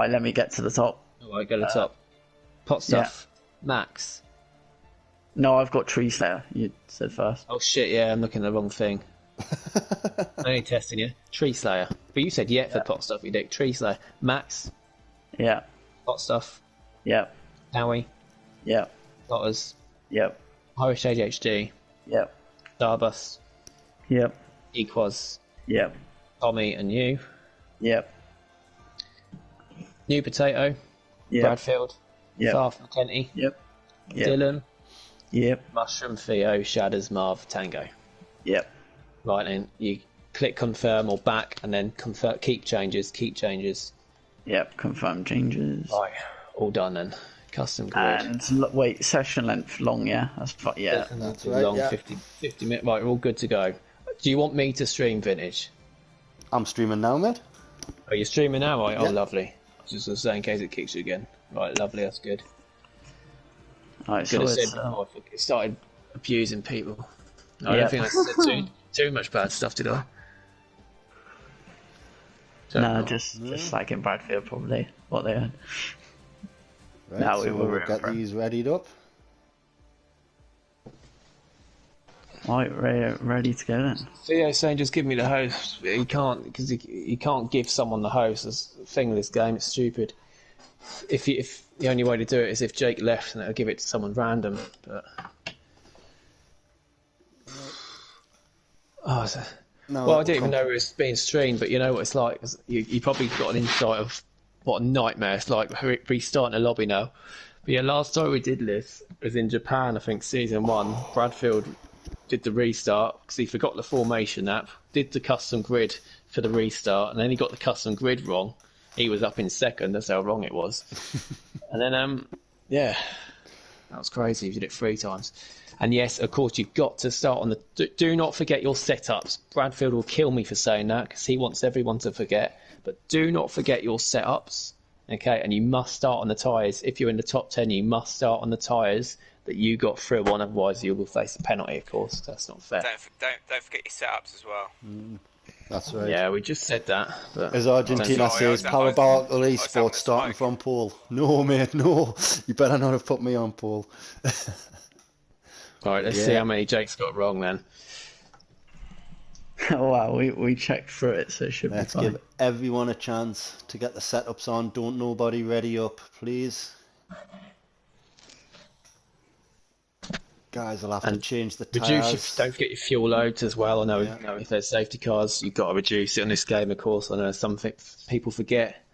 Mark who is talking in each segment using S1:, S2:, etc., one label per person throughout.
S1: Alright, let me get to the top.
S2: Alright, go to the top. Pot stuff. Yeah. Max.
S1: No, I've got Tree Slayer. You said first.
S2: Oh shit, yeah, I'm looking at the wrong thing. I ain't testing you. Tree Slayer. But you said for pot stuff, you dick. Tree Slayer. Max.
S1: Yeah.
S2: Pot stuff.
S1: Yeah.
S2: Howie.
S1: Yeah.
S2: Lotters.
S1: Yep.
S2: Irish ADHD.
S1: Yep.
S2: Starbus.
S1: Yep.
S2: Equaz.
S1: Yep.
S2: Tommy and you.
S1: Yep.
S2: New Potato.
S1: Yep.
S2: Bradfield.
S1: Yep.
S2: Farf McKenty.
S1: Yep. Yep.
S2: Dylan.
S1: Yep.
S2: Mushroom, Theo, Shadows, Marv, Tango.
S1: Yep.
S2: Right, and you click confirm or back, and then confirm. Keep changes.
S1: Yep. Confirm changes.
S2: Right, all done then. Custom grid.
S1: And wait, session length long, yeah? That's
S2: That's right, long, 50 minutes. Right, we're all good to go. Do you want me to stream Vintage?
S3: I'm streaming now, mate.
S2: Are you streaming now? Right?
S3: Yeah.
S2: Oh, lovely. I was just going to say in case it kicks you again. Right, lovely, that's good.
S1: Alright,
S2: so it started abusing people. I don't think I said too much bad stuff, did I?
S1: No, just like in Bradfield, probably, what they had.
S3: Right,
S1: now
S3: so we'll get these readied up.
S1: Right, ready to go then.
S2: Theo saying just give me the host. He can't, because he can't give someone the host. That's the thing with this game, it's stupid. If the only way to do it is if Jake left and it'll give it to someone random. But I didn't even know it was being streamed, but you know what it's like. You probably got an insight of what a nightmare it's like restarting a lobby now. But yeah, last time we did this was in Japan, I think season 1. Bradfield did the restart because he forgot the formation app, did the custom grid for the restart, and then he got the custom grid wrong. He was up in second, that's how wrong it was. And then, that was crazy. He did it 3 times. And yes, of course, you've got to start on the... Do not forget your setups. Bradfield will kill me for saying that because he wants everyone to forget. But do not forget your setups, okay? And you must start on the tyres. If you're in the top 10, you must start on the tyres that you got through on. Otherwise, you will face a penalty, of course. That's not fair.
S4: Don't forget your setups as well.
S3: That's right.
S2: Yeah, we just said that. But
S3: as Argentina says, Parabolical Esports starting from pole. No, mate, no. You better not have put me on pole.
S2: All right, let's see how many Jake's got wrong then.
S1: Wow, we checked through it, so it should
S3: Let's
S1: be fine.
S3: give everyone a chance to get the setups on. Don't nobody ready up, please. Guys, I'll have to change the tyres.
S2: Don't forget your fuel loads as well. I know, if there's safety cars, you've got to reduce it on this game, of course. I know something people forget.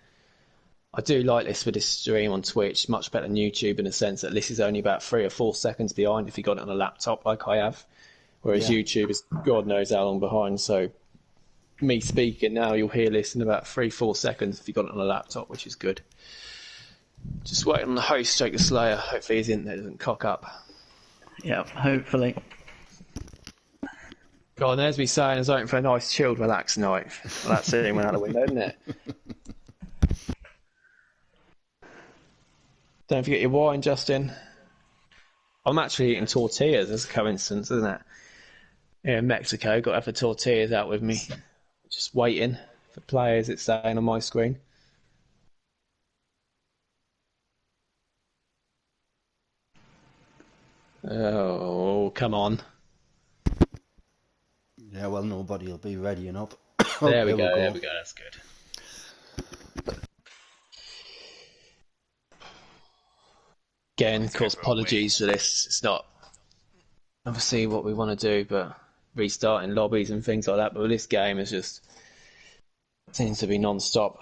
S2: I do like this with this stream on Twitch, much better than YouTube in the sense that this is only about 3 or 4 seconds behind if you got it on a laptop like I have. Whereas YouTube is God knows how long behind. So me speaking now, you'll hear this in about 3-4 seconds if you got it on a laptop, which is good. Just waiting on the host, Jake the Slayer. Hopefully his internet doesn't cock up.
S1: Yeah, hopefully.
S2: God, and there's me saying I was hoping for a nice, chilled, relaxed night. Well, that's it, went out the window, isn't it? Don't forget your wine, Justin. I'm actually eating tortillas. That's a coincidence, isn't it? Yeah, in Mexico, got to have the tortillas out with me. Just waiting for players, it's saying on my screen. Oh, come on.
S3: Yeah, well, nobody will be readying up.
S2: There we go, that's good. Again, of course, apologies for this. It's not obviously what we want to do, but restarting lobbies and things like that. But this game is just seems to be non-stop.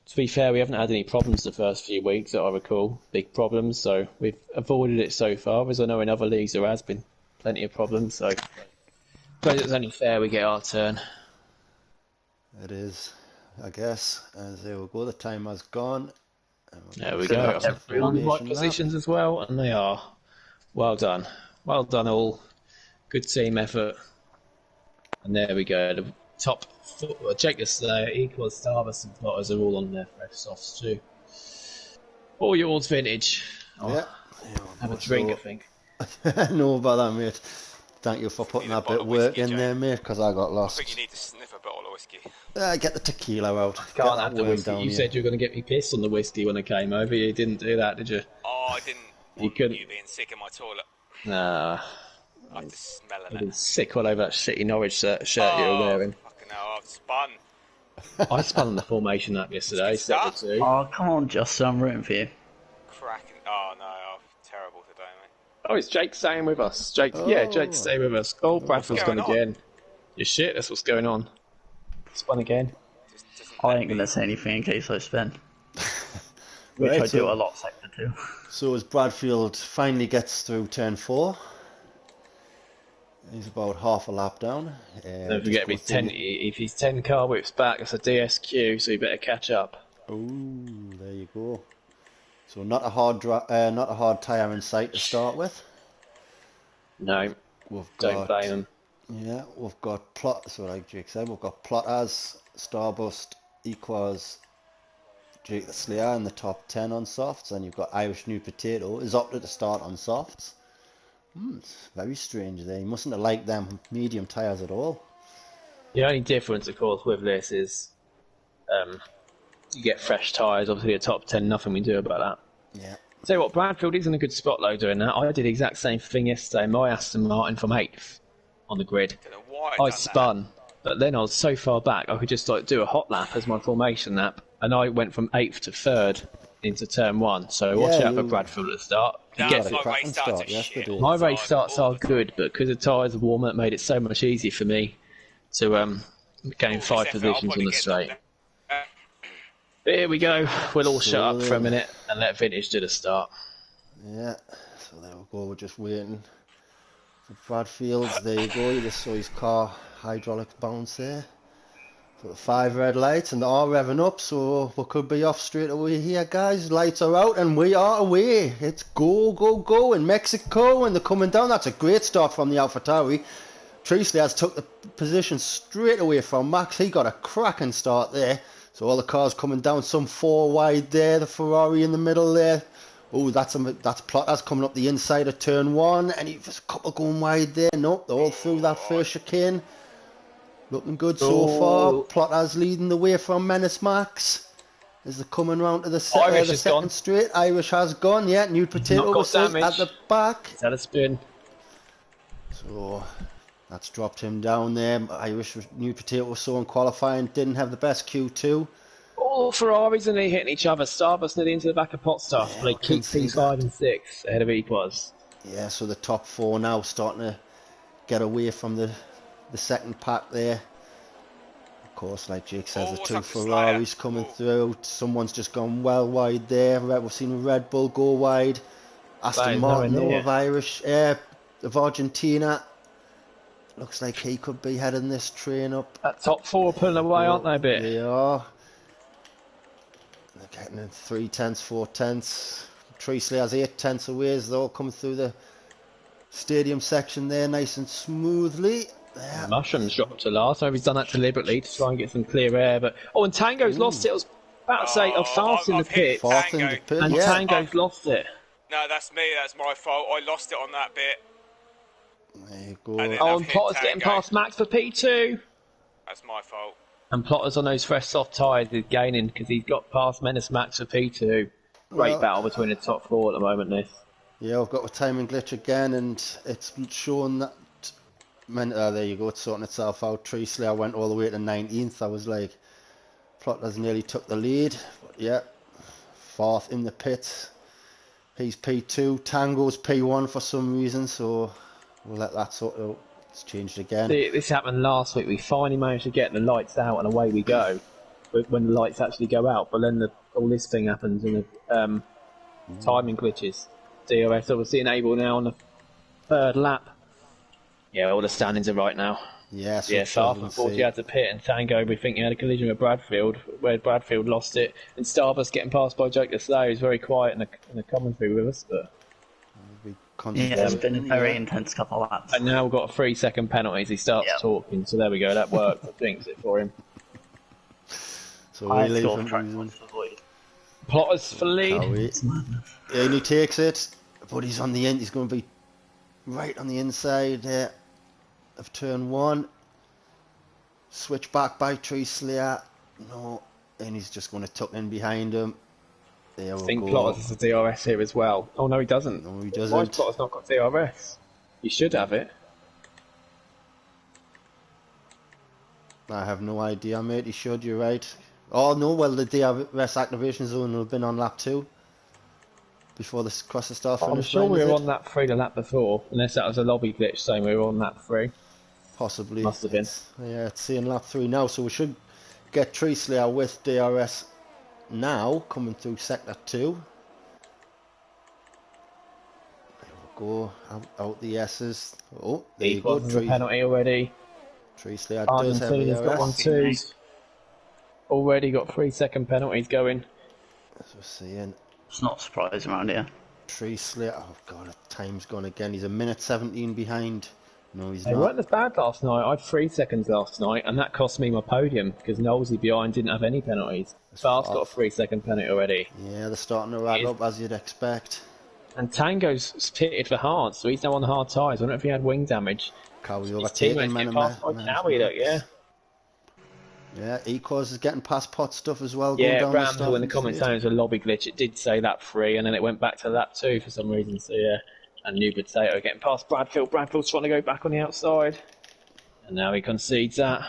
S2: To be fair, we haven't had any problems the first few weeks that I recall, big problems, so we've avoided it so far, as I know in other leagues there has been plenty of problems, so but it's only fair we get our turn.
S3: It is, I guess, as there we go, the time has gone.
S2: There we go, everyone in the right positions as well, and they are. Well done all, good team effort, and there we go, the top Jake the Slayer, Equals, Starbus and Plotters are all on there for F-Softs too. All yours, Vintage. Have a drink, I think.
S3: No bother, mate. Thank you for putting that bit of work in there, mate, because I got lost.
S4: I think you need to sniff a bottle of whiskey.
S3: Get the tequila out. Get
S2: Can't
S3: that
S2: have the
S3: worm
S2: whiskey.
S3: down
S2: You
S3: here.
S2: said you were going to get me pissed on the whiskey when I came over. You didn't do that, did you?
S4: Oh, I didn't
S2: You
S4: want
S2: couldn't.
S4: you being sick in my toilet.
S2: Nah.
S4: After smelling
S2: I've been
S4: it.
S2: sick all over that shitty Norwich shirt you were wearing.
S4: Fucking hell, I've spun.
S2: I spun on the formation app yesterday,
S4: It's good stuff.
S2: 7-2.
S1: Oh, come on, Justin, I'm rooting for you.
S4: Cracking. Oh no, I'm terrible today, mate.
S2: Oh, it's Jake staying with us. Jake's staying with us. Oh, Bradford's gone
S4: going on?
S2: again. You shit, that's what's going on. Spun again.
S1: I ain't gonna say anything in case I spin. Which
S3: Right,
S1: I do
S3: so-
S1: a lot sector too.
S3: So as Bradfield finally gets through turn 4, he's about half a lap down.
S2: Don't forget, if he's 10 car whips back, it's a DSQ, so you better catch up.
S3: Ooh, there you go. So not a hard tyre in sight to start with.
S2: No,
S3: We've
S2: don't
S3: got
S2: blame him.
S3: yeah, we've got plot. So like Jake said, we've got Plotters, Starburst, Equaz, Jake the Slayer in the top 10 on softs, and you've got Irish New Potato is opted to start on softs. It's very strange there. He mustn't have liked them medium tyres at all.
S2: The only difference, of course, with this is you get fresh tyres. Obviously, a top 10, nothing we do about that.
S3: Yeah.
S2: Tell you what, Bradfield is in a good spot though doing that. I did the exact same thing yesterday. My Aston Martin from 8th on the grid.
S4: Don't know why
S2: I
S4: done
S2: spun, but then I was so far back I could just like do a hot lap as my formation lap, and I went from 8th to 3rd into turn 1. So watch out for Bradfield at the start.
S4: that.
S2: You
S4: No,
S2: get
S3: a
S4: my
S3: cracking
S4: race starts
S3: start
S4: are shit.
S3: yesterday.
S2: My
S4: all the
S2: race
S4: time,
S2: starts
S4: all
S2: are
S4: the time.
S2: good, but because the tyres are warmer, it made it so much easier for me to gain
S4: All
S2: 5
S4: this effort, I'll
S2: positions on
S4: probably
S2: the
S4: get
S2: straight.
S4: knocked
S2: But here we go. We'll all
S3: So
S2: shut up for a
S3: then-
S2: minute and let Vintage do the start.
S3: Yeah, so there we go. We're just waiting for Bradfield. There you go. You just saw his car hydraulic bounce there. Got the 5 red lights and they are revving up, so we could be off straight away here, guys. Lights are out and we are away. It's go, go, go in Mexico, and they're coming down. That's a great start from the AlphaTauri. Treasley has took the position straight away from Max. He got a cracking start there. So all the cars coming down, some 4 wide there. The Ferrari in the middle there. Oh, that's Plotters coming up the inside of turn 1, and there's a couple going wide there. Nope, they're all through that first chicane. Looking good so far. Plotters leading the way from Menace Max. As they're coming round to the,
S2: Irish
S3: the
S2: has
S3: second
S2: gone.
S3: straight. Irish has gone, yeah. New Potato
S2: Not got
S3: was at
S2: damage.
S3: the back.
S2: Is that a spin?
S3: So that's dropped him down there. Irish New Potato was so in qualifying, didn't have the best Q2.
S2: All Ferraris and they hitting each other. Starburst nearly into the back of Potstaff.
S3: Yeah,
S2: But they
S3: I can
S2: keep
S3: see
S2: P5 and 6 ahead of Equaz.
S3: Yeah, so the top 4 now starting to get away from the second pack there. Of course, like Jake says,
S4: Oh,
S3: the
S4: what's
S3: 2
S4: up, Slayer?
S3: Ferraris coming through. Someone's just gone well wide there. We've seen a Red Bull go wide. Aston
S2: Right,
S3: Martin,
S2: nowhere
S3: though,
S2: near.
S3: of Irish, of Argentina. Looks like he could be heading this train up.
S2: That top 4 pulling away, aren't they, a bit?
S3: They are. They're getting in 3 tenths, 4 tenths. Treasley has 8 tenths away as they're all coming through the stadium section there nice and smoothly. There.
S2: Mushrooms dropped to last. I know he's done that deliberately to try and get some clear air. But and Tango's lost it. I was about to say, I'm fast in the
S4: I've hit
S2: pit,
S3: Fourth in the
S4: Tango.
S3: pit,
S2: and
S3: yeah.
S2: Tango's lost it.
S4: No, that's me. That's my fault. I lost it on that bit.
S3: There you go.
S4: And then-
S2: Oh,
S4: I've
S2: and
S4: hit
S2: Plotter's getting
S4: Tango.
S2: past Max for P2.
S4: That's my fault.
S2: And Plotter's on those fresh soft tyres is gaining because he's got past Menace Max for P2. Great
S3: Well-
S2: battle between the top 4 at the moment, this.
S3: Yeah, I've got a timing glitch again, and it's showing that. There you go, it's sorting itself out. Treasley, I went all the way to 19th. I was like, Plotters nearly took the lead. But yeah, 4th in the pit. He's P2. Tango's P1 for some reason, so we'll let that sort out. It's changed again.
S2: This happened last week. We finally managed to get the lights out and away we go. When the lights actually go out, but then all this thing happens and the timing glitches. DOS obviously enabled now on the 3rd lap. Yeah, all the standings are right now.
S3: Yeah, so
S2: Yeah, Farf
S3: trouble
S2: unfortunately
S3: see.
S2: had to pit, and Tango, we think he had a collision with Bradfield, where Bradfield lost it. And Starburst getting passed by Jake the Slayer. He's very quiet in the commentary with us, but.
S3: We
S1: Yeah, it's been a very
S3: yeah.
S1: intense couple of laps.
S2: And now we've got a 3-second penalty as he starts
S1: Yep.
S2: talking, so there we go, that worked. I jinxed it for him.
S3: So
S1: I
S3: we leave
S1: still
S3: him
S1: track
S3: losing.
S1: points to avoid.
S2: Plotters for lead.
S3: Can't wait.
S1: It's madness.
S3: Yeah, and he takes it, but he's on the end. He's going to be right on the inside of turn 1. Switch back by Tree Slayer. No, and he's just going to tuck in behind him. There
S2: I
S3: we
S2: think
S3: go.
S2: Plotters has a DRS here as well. Oh no, he doesn't.
S3: No, he
S2: Why has
S3: doesn't.
S2: Plotters not got DRS? He should have it.
S3: I have no idea, mate. He should, you're right. Oh no, well, the DRS activation zone will have been on lap 2 before this cross the start finish.
S2: I'm sure we were on lap 3 the lap before, unless that was a lobby glitch saying we were on lap 3.
S3: Possibly.
S2: Must have been.
S3: Yeah, it's saying lap 3 now, so we should get Tree Slayer with DRS now, coming through sector 2. There we go, out the S's. Oh, there you go,
S2: There's a penalty already.
S3: Tree Slayer does have
S2: Argentina's got
S3: DRS.
S2: 1-2. Already got 3-second penalties going.
S3: As we're seeing,
S1: It's not surprising around here.
S3: Tree Slayer, oh god, the time's gone again. He's a minute 17 behind. No, he's
S2: They
S3: not.
S2: weren't as bad last night. I had 3 seconds last night, and that cost me my podium because Knowlesy behind didn't have any penalties. Fast got a 3-second penalty already.
S3: Yeah, they're starting to rack up as you'd expect.
S2: And Tango's pitted for hard, so he's now on the hard tyres. I don't know if he had wing damage.
S3: Cowie
S2: His
S3: overtaking
S2: teammates
S3: man
S2: get past by Cowie, look, yeah.
S3: Yeah, Ecos is getting past pot stuff as well.
S2: Yeah,
S3: going down the
S2: Bramble in the comments saying it was a lobby glitch. It did say lap 3, and then it went back to lap 2 for some reason, so yeah. And New Potato getting past Bradfield. Bradfield's trying to go back on the outside. And now he concedes that.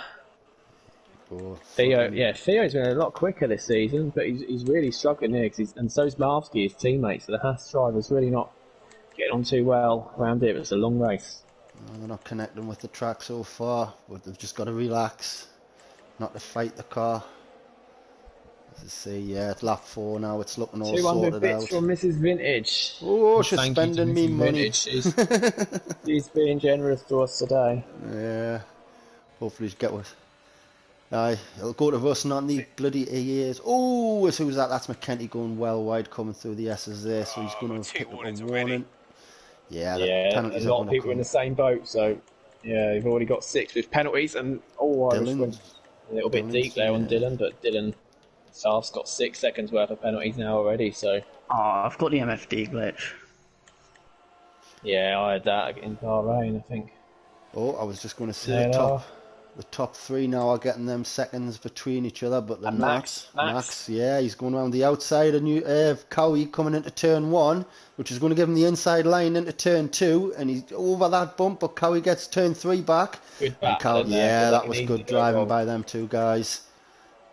S2: Theo's been a lot quicker this season, but he's really struggling here, and so's Marvsky, his teammate, so the Haas driver's really not getting on too well around here. It's a long race.
S3: No, they're not connecting with the track so far, but they've just got to relax, not to fight the car. As I say, yeah, it's lap 4 now, it's looking all
S2: 200
S3: sorted
S2: bits
S3: out.
S2: from Mrs. Vintage.
S3: Oh, she's
S2: Thank you to
S3: spending me
S2: Mrs.
S3: money.
S2: Vintage. She's being generous to us today.
S3: Yeah, hopefully she'll get with. Aye, it'll go to Russ, not the bloody EAs. Oh, who's that? That's McKenty going well wide, coming through the S's there, so he's going to pick up a
S4: warnings
S3: warning.
S4: already.
S3: Yeah, the
S2: Yeah, a
S3: penalties
S2: lot
S3: are
S2: of
S3: going
S2: people
S3: to
S2: in the same boat, so yeah, they've already got 6 with penalties, and all Irish
S3: Dylan.
S2: went a little bit
S3: Dylan's,
S2: deep there on
S3: yeah.
S2: Dylan, but Dylan Saaf's got 6 seconds worth of penalties now already, so
S1: Oh, I've got the MFD glitch.
S2: yeah, I had that in Bahrain, I think.
S3: Oh, I was just going to say
S2: Yeah,
S3: the top 3 now are getting them seconds between each other, but they're
S2: And
S3: not.
S2: Max.
S3: Yeah, he's going around the outside of Cowie coming into turn 1, which is going to give him the inside line into turn 2, and he's over that bump, but Cowie gets turn 3 back.
S2: Good
S3: And
S2: battle in there,
S3: yeah,
S2: but
S3: that
S2: can
S3: was
S2: easily
S3: good
S2: go
S3: driving
S2: wrong.
S3: by them 2 guys.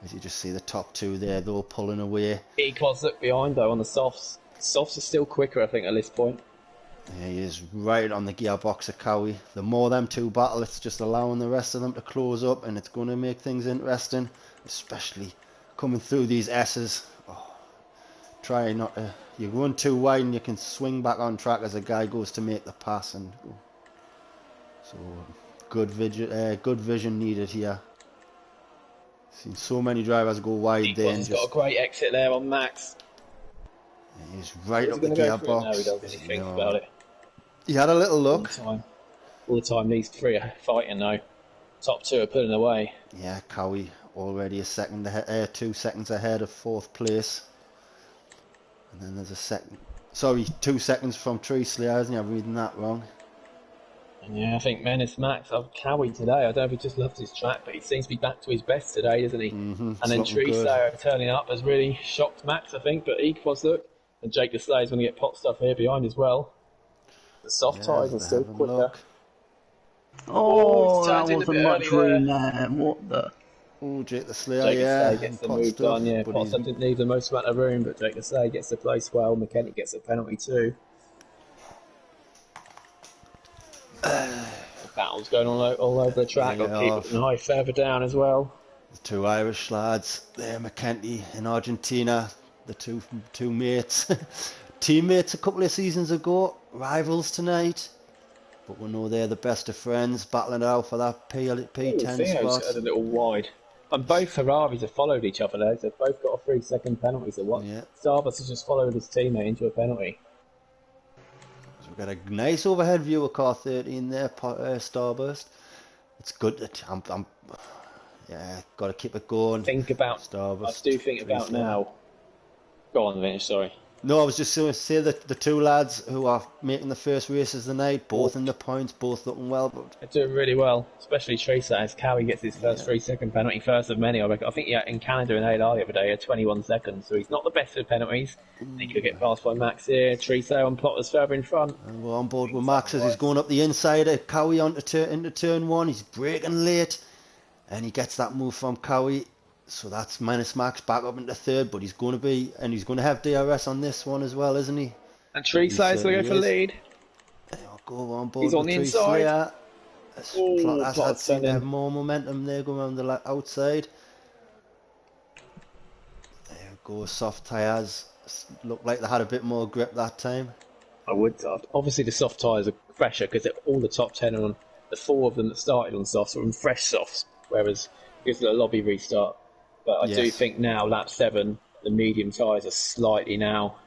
S3: As you just see the top 2 there, they're all pulling away.
S2: Equals look behind though on the softs. Softs are still quicker, I think, at this point.
S3: Yeah, he is right on the gearbox of Cowie. The more them 2 battle, it's just allowing the rest of them to close up, and it's going to make things interesting, especially coming through these S's. Oh, try not to. You run too wide and you can swing back on track as a guy goes to make the pass, and so good vision needed here. Seen so many drivers go wide there and
S2: Equals got a
S3: just.
S2: great exit there on Max.
S3: He's right
S2: Is
S3: up
S2: he
S3: the
S2: gonna go for it?
S3: gearbox.
S2: No, he doesn't. He thinks
S3: No.
S2: about it.
S3: He had a little
S2: All
S3: look.
S2: the time. All the time, these 3 are fighting though. Top 2 are pulling away.
S3: Yeah, Cowie already 2 seconds ahead of 4th place. And then there's a second. Sorry, 2 seconds from Tree Slayer, isn't he? I'm reading that wrong.
S2: And yeah, I think Menace Max, I've Cowie today. I don't know if he just loves his track, but he seems to be back to his best today, doesn't he?
S3: Mm-hmm.
S2: And then Tree Slayer turning up has really shocked Max, I think. But Equals look, and Jake the Slayer's going to get pot stuff here behind as well. The soft tyres are still quicker.
S1: Oh,
S2: it's
S1: that
S2: turned in a
S1: wasn't
S2: bit
S1: much
S2: early
S1: room there. What the?
S3: Oh, Jake the Slayer,
S2: Jake
S3: yeah.
S2: the Slayer gets the
S3: pot
S2: move
S3: stuff,
S2: done, yeah.
S3: but
S2: Pot
S3: he's-
S2: stuff didn't need the most amount of room, but Jake the Slayer gets the place well. McKenny gets a penalty too. The battle's going on all over the track.
S3: Yeah,
S2: Got keep it high further down as well.
S3: The 2 Irish lads there, McKenty in Argentina, the two mates, teammates a couple of seasons ago, rivals tonight, but we know they're the best of friends, battling it out for that P10
S2: Theo's
S3: spot.
S2: had a little wide. And both Ferraris have followed each other there. They've both got a 3-second penalty. So what?
S3: Yeah.
S2: Starburst has just followed his teammate into a penalty.
S3: So we've got a nice overhead view of car 13 there, Starburst. It's good that I'm got to keep it going.
S2: Think about.
S3: Starburst.
S2: I do think about now. Go on, Vintage. Sorry.
S3: No, I was just going to say that the two lads who are making the first races of the night, both in the points, both looking well. But
S2: They're doing really well, especially Teresa as Cowie gets his first 3-second penalty, first of many. I reckon. I think in Canada in ALR the other day, he had 21 seconds, so he's not the best with penalties. He could get passed by Max here. Teresa on Plotters further in front.
S3: And we're on board with Max as he's going up the inside of Cowie into turn one. He's braking late, and he gets that move from Cowie. So that's minus Max back up into third, but he's going to have DRS on this one as well, isn't he?
S2: And Teresa is going to go for lead.
S3: I'll go on board.
S2: He's on the inside.
S3: Plotter's seemed to have more momentum there going around the outside. There we go, soft tyres. Looked like they had a bit more grip that time.
S2: I would. Obviously, the soft tyres are fresher because all the top 10 are on. The 4 of them that started on softs are on fresh softs, whereas because of the lobby restart. But I do think now, lap 7, the medium tyres are slightly now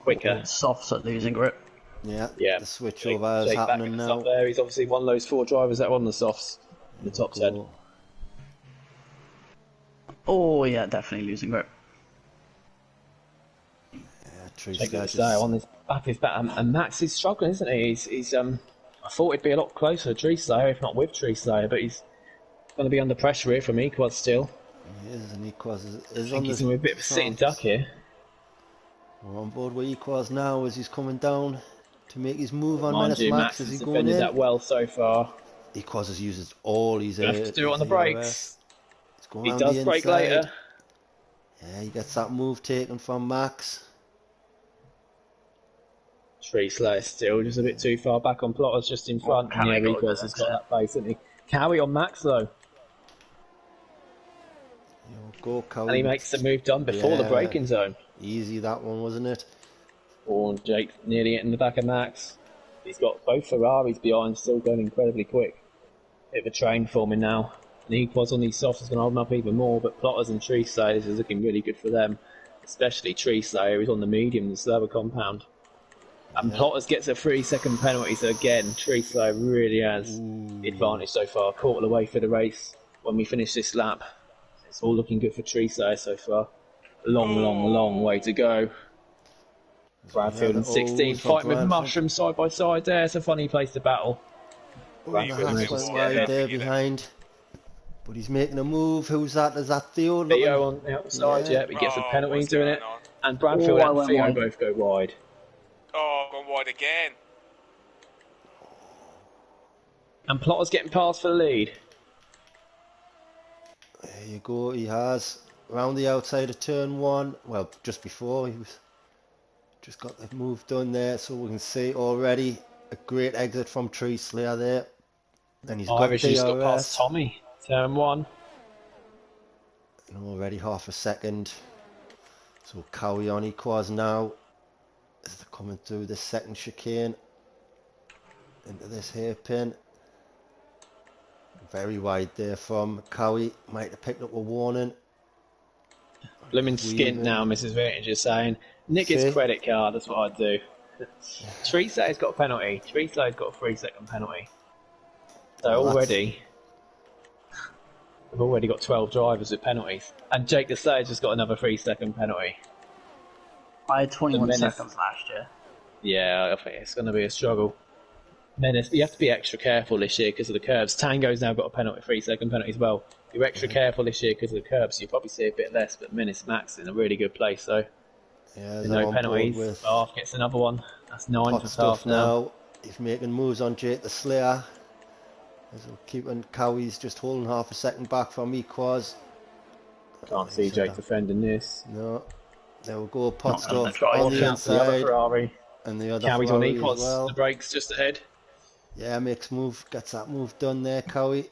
S2: quicker.
S1: Softs are losing grip.
S3: Yeah. The switch
S2: Jake,
S3: over is happening now.
S2: There. He's obviously one of those 4 drivers that are on the softs in the top 10.
S1: Oh yeah, definitely losing grip.
S2: Jake on his back, and Max is struggling, isn't he? He's I thought it'd be a lot closer to Treeslayer, if not with Treeslayer, but he's going to be under pressure here from Equaz still.
S3: He is, and Equaz is
S2: I think he's going to be a bit of a sitting duck here.
S3: We're on board with Equaz now as he's coming down to make his move on
S2: Mind you,
S3: Max
S2: has
S3: as he's going in.
S2: defended that well so far.
S3: Equaz has used all his
S2: Have to do it on the brakes.
S3: He
S2: does brake later.
S3: Yeah, he gets that move taken from Max.
S2: Treeslayer still just a bit too far back on Plotters, just in front. And yeah, Equaz has got that pace, hasn't he? Cowie on Max though.
S3: Go, Cowie.
S2: And he makes the move done before the braking zone.
S3: Easy that one, wasn't it?
S2: Oh, Jake nearly hitting the back of Max. He's got both Ferraris behind, still going incredibly quick. Bit of a train forming now. And Equaz on these softs is going to hold him up even more, but Plotters and Treeslayer is looking really good for them. Especially Treeslayer, who's on the medium, the slower compound. And Plotters gets a 3-second penalty, so again, Treeslayer really has the advantage so far. Quarter of the way for the race when we finish this lap. It's all looking good for Treeslayer so far. Long way to go. Bradfield and 16 fighting with Mushroom side by side there. It's a funny place to battle.
S3: Bradfield went wide there behind. But he's making a move. Who's that? Is that Theo?
S2: Theo on the outside, yeah. He gets a penalty doing it. And Bradfield and Theo both go wide.
S4: Oh, gone wide again.
S2: And Plotters getting past for the lead.
S3: There you go. He has around the outside of turn 1. Well, just before he was just got the move done there, so we can see already a great exit from Treeslayer there. Then he's got
S2: just got past Tommy. Turn 1.
S3: And already half a second. So Cowie on Equaz now as they're coming through this second chicane into this hairpin. Very wide there from Cowie. Might have picked up a warning.
S2: Blooming skint now, Mrs. Vintage is saying. Nick his credit card, that's what I'd do. Treeslayer's got a penalty. Treeslayer's got a 3-second penalty. So already, we've already got 12 drivers with penalties. And Jake the Slayer's just got another 3-second penalty.
S1: I had 21 seconds last year.
S2: Yeah, I think it's going to be a struggle. Menace, you have to be extra careful this year because of the curbs. Tango's now got a penalty, 3-second penalty as well. You're extra careful this year because of the curbs, so you'll probably see a bit less, but Menace Max is in a really good place, so there's no penalties. Staff gets another one. That's 9 for Staff now.
S3: He's making moves on Jake the Slayer. As we're keeping Cowie's just holding half a second back from Equaz.
S2: Can't see Jake defending this.
S3: No. There we go, Potstuff on the inside.
S2: Ferrari.
S3: And the other
S2: Cowie's on
S3: Ferrari
S2: Equaz,
S3: as well.
S2: the brakes just ahead.
S3: Yeah, makes move, gets that move done there, Cowie.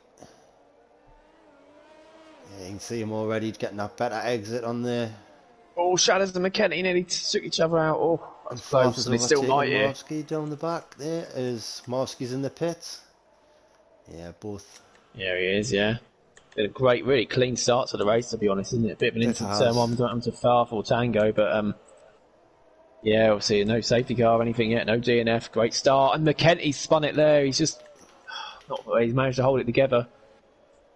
S3: Yeah, you can see him already getting that better exit on there.
S2: Oh, Shadows and McKenny nearly took each other out. Oh, I'm close, and it's still light here.
S3: Morsky down the back there as Morsky's in the pits. Yeah, both.
S2: Yeah, he is, yeah. Did a great, really clean start to the race, to be honest, isn't it? A bit of an instant turn one, don't have to far for Tango, but yeah, obviously no safety car or anything yet, no DNF, great start, and McKenty spun it there, he's just, he's managed to hold it together.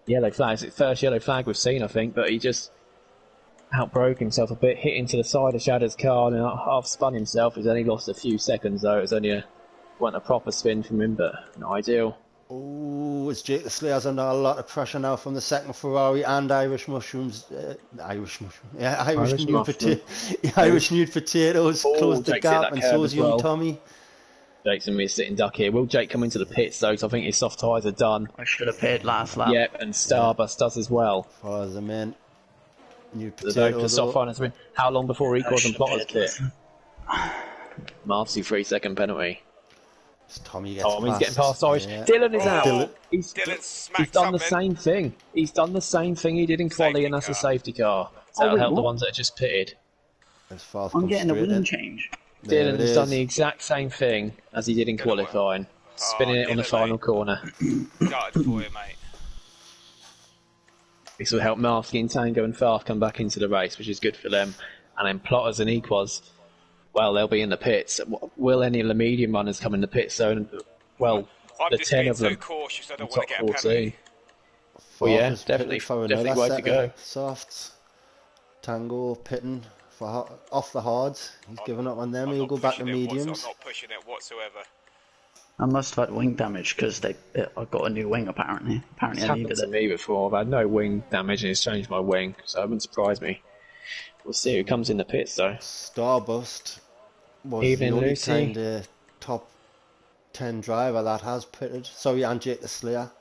S2: Yellow flag, it's the first yellow flag we've seen, I think, but he just outbroke himself a bit, hit into the side of Shadow's car, and half spun himself. He's only lost a few seconds though. It was only wasn't a proper spin from him, but not ideal.
S3: Oh, it's Jake the Slayer's under a lot of pressure now from the second Ferrari and Irish Mushrooms. Irish Nude Potatoes closed the
S2: Jake's hit
S3: gap,
S2: that
S3: and
S2: curve
S3: so's
S2: as
S3: young
S2: well.
S3: Tommy.
S2: Jake's going to be a sitting duck here. Will Jake come into the pits though? 'Cause I think his soft tyres are done.
S1: I should have paid last lap.
S2: Yep, and Starbus does as well.
S3: For the men. Nude
S2: The vote
S3: Potato
S2: for soft
S3: though.
S2: finance win. How long before Equals and
S1: should have
S2: Plotters
S1: paid
S2: pit? Marcy 3-second penalty.
S3: Tommy gets
S2: Oh, he's getting past
S3: past.
S2: Irish.
S3: Yeah.
S2: Dylan is out.
S3: Dylan-
S2: He's
S4: smacked
S2: done the
S4: something.
S2: same thing. He's done the same thing he did in quali,
S4: Safety
S2: and that's a
S4: car.
S2: safety car. So that'll
S1: wait,
S2: help the
S1: what?
S2: ones that are just pitted.
S3: As far as
S1: I'm
S3: comes
S1: getting a
S3: straight
S1: wing
S3: in.
S1: change.
S3: There it
S2: Dylan's done
S3: is.
S2: the exact same thing as he did in qualifying, spinning it on the
S4: Dylan,
S2: final
S4: mate.
S2: corner.
S4: Gutted for you, mate.
S2: This will help Marsky and Tango and Farf come back into the race, which is good for them. And then Plotters and Equaz, well, they'll be in the pits. Will any of the medium runners come in the pit zone? Well,
S4: I'm
S2: the
S4: just
S2: 10
S4: being
S2: of
S4: too
S2: them
S4: cautious. I
S2: in
S4: don't
S2: top
S4: want to get a
S2: 14.
S4: penalty.
S2: Well, yeah,
S3: Farf is
S2: definitely,
S3: pitting for
S2: definitely
S3: another
S2: way to
S3: set
S2: go.
S3: of Softs. Tango pitting for off the hards. He's given up on them.
S4: I'm
S3: He'll
S4: not
S3: go back to
S4: pushing it
S3: mediums.
S4: I'm not pushing it whatsoever.
S1: I must have had wing damage because I got a new wing apparently. Apparently
S2: It's
S1: I
S2: happened
S1: needed
S2: to
S1: it.
S2: me before. I've had no wing damage and it's changed my wing, so it wouldn't surprise me. We'll see who comes in the pits though.
S3: Starburst was
S2: Evening,
S3: the only
S2: Lucy.
S3: kind of top 10 driver that has pitted. Sorry, and Jake the Slayer.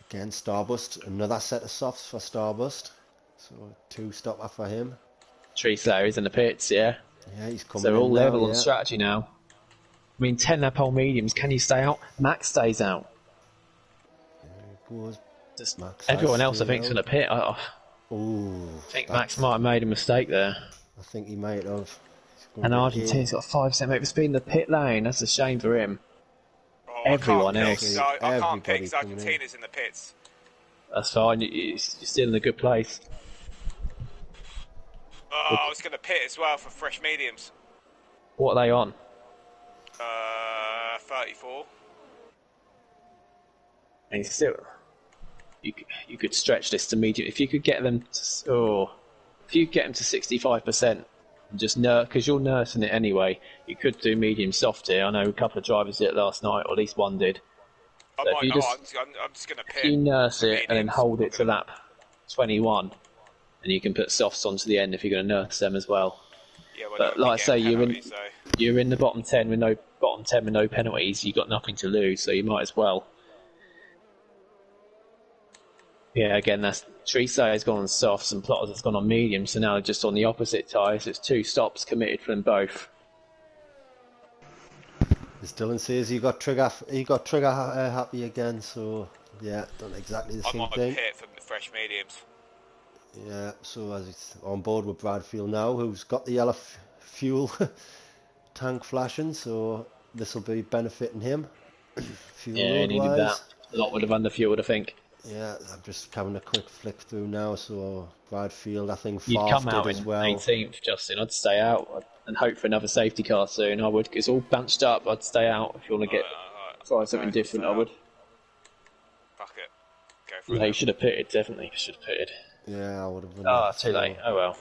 S3: Again, Starburst. Another set of softs for Starburst. So 2 stopper for him.
S2: Tree Slayer is in the pits, yeah.
S3: Yeah, he's coming
S2: So they're all
S3: in now,
S2: level on
S3: yeah.
S2: strategy now. I mean, 10 lap hole mediums. Can you stay out? Max stays out.
S3: Goes
S2: Just
S3: Max
S2: everyone
S3: has
S2: else, I
S3: stayed
S2: think, is in the pit. I
S3: Ooh,
S2: think
S3: that's-
S2: Max might have made a mistake there.
S3: I think he might have. He's going
S2: And
S3: to
S2: Argentina's got 5% over speed in the pit lane. That's a shame for him.
S4: Oh,
S2: Everyone
S4: I can't
S2: else.
S4: Pick, I can't
S3: Everybody
S4: pick 'cause
S3: coming in.
S4: Argentina's in the pits.
S2: That's fine. You're still in a good place.
S4: Oh, I was going to pit as well for fresh mediums.
S2: What are they on?
S4: 34.
S2: And still, you could stretch this to medium if you could get them to, if you get them to 65% and just because you're nursing it anyway. You could do medium soft here. I know a couple of drivers did it last night, or at least one did.
S4: I
S2: So if
S4: might
S2: you
S4: not.
S2: just-
S4: I'm just going to
S2: If you
S4: pit.
S2: nurse it and then
S4: mediums.
S2: hold it to lap 21, and you can put softs onto the end if you're going to nurse them as well.
S4: Yeah, well,
S2: But
S4: they'll
S2: like I
S4: get
S2: say,
S4: a
S2: you're in
S4: penalty, so-
S2: you're in the bottom 10 with no penalties. You've got nothing to lose, so you might as well. Yeah, again, that's Teresa has gone on softs and Plotters has gone on medium, so now they're just on the opposite tyres. It's 2 stops committed for them both.
S3: As Dylan says, he got trigger happy again. So yeah, done exactly the
S4: I
S3: same
S4: might
S3: thing.
S4: pit for the fresh mediums.
S3: Yeah, so as he's on board with Bradfield now, who's got the yellow fuel tank flashing, so this will be benefiting him. Fuel
S2: Yeah,
S3: load
S2: needed
S3: wise.
S2: that. A lot would have underfueled, I think.
S3: Yeah, I'm just having a quick flick through now. So Bradfield, I think
S2: You'd
S3: Farf
S2: come
S3: did
S2: out
S3: as
S2: in
S3: well.
S2: 18th, Justin. I'd stay out and hope for another safety car soon. I would. It's all bunched up. I'd stay out if you want to get try something different. I would.
S4: Fuck it. Go for
S2: Yeah, you
S4: it.
S2: should have pitted. Definitely should have pitted.
S3: Yeah, I would have.
S2: Ah, too late. Oh well.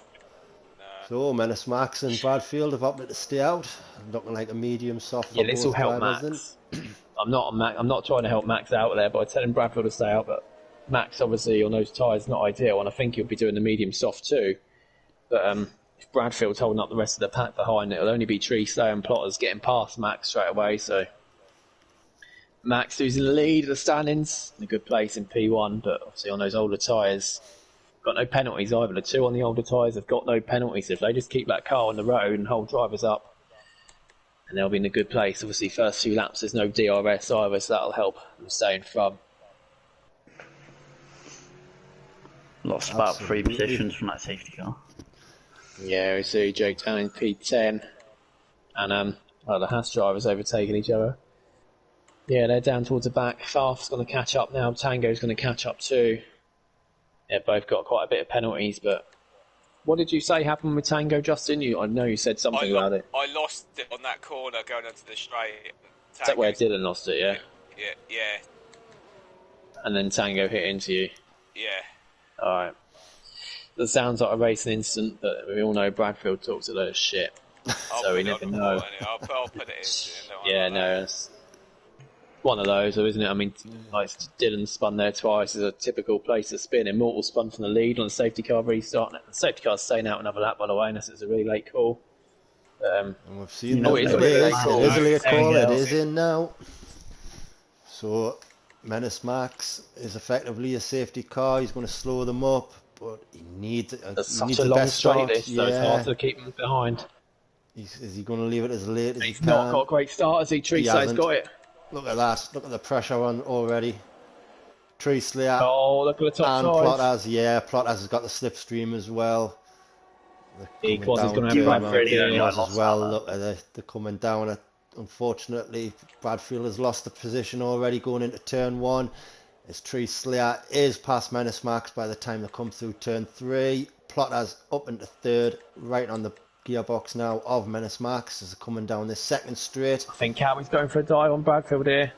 S3: So Menace Max and Bradfield have opted to stay out, looking like a medium soft.
S2: Yeah,
S3: for
S2: this
S3: both
S2: will help
S3: drivers
S2: Max. I'm not trying to help Max out there, but I'm telling Bradfield to stay out. But Max, obviously, on those tyres, not ideal, and I think he'll be doing the medium soft too. But if Bradfield's holding up the rest of the pack behind, it'll only be Tree Slayer and Plotters getting past Max straight away. So Max, who's in the lead of the standings, in a good place in P1, but obviously on those older tyres, got no penalties either. The 2 on the older tyres have got no penalties. If they just keep that car on the road and hold drivers up, and they'll be in a good place. Obviously, first 2 laps, there's no DRS either, so that'll help them stay in front.
S1: Lost about 3
S3: Absolutely.
S1: positions from that safety car.
S2: Yeah, we see Jake down in P10, and the Haas drivers overtaking each other. Yeah, they're down towards the back. Farf's going to catch up now. Tango's going to catch up too. Yeah, both got quite a bit of penalties, but what did you say happened with Tango, Justin? I know you said something about it.
S4: I lost it on that corner going into the straight.
S2: Is that where Dylan lost it, yeah?
S4: Yeah.
S2: And then Tango hit into you.
S4: Yeah.
S2: Alright. that sounds like a racing incident, but we all know Bradfield talks a load of shit. So we never know.
S4: I'll put it in.
S2: Yeah, no, it's one of those, isn't it? I mean, like Dylan spun there twice is a typical place to spin. Immortal spun from the lead on the safety car restart. The safety car's staying out another lap, by the way, unless it's a really late call.
S3: And we've seen
S2: it is a late call.
S3: It is a late call. It is in now. So Menace Max is effectively a safety car. He's going to slow them up, but he needs
S2: such a long straight list, so it's hard to keep him behind.
S3: Is he going to leave it as late as
S2: He's not got a great start, has he? Treeslater's got it.
S3: Look at that. Look at the pressure on already. Treeslater.
S2: Oh, look at the top
S3: and
S2: side.
S3: Plotters, yeah. Plotters has got the slipstream as well.
S2: Equals is going to have Bradfield
S3: as well. Look, they're coming down. Unfortunately, Bradfield has lost the position already going into turn 1. As Treeslater is past Menace Max by the time they come through turn 3. Plotters up into 3rd, right on the gearbox now of Menace Max as they're coming down this second straight.
S2: I think Cowie's going for a dive on Bradfield here.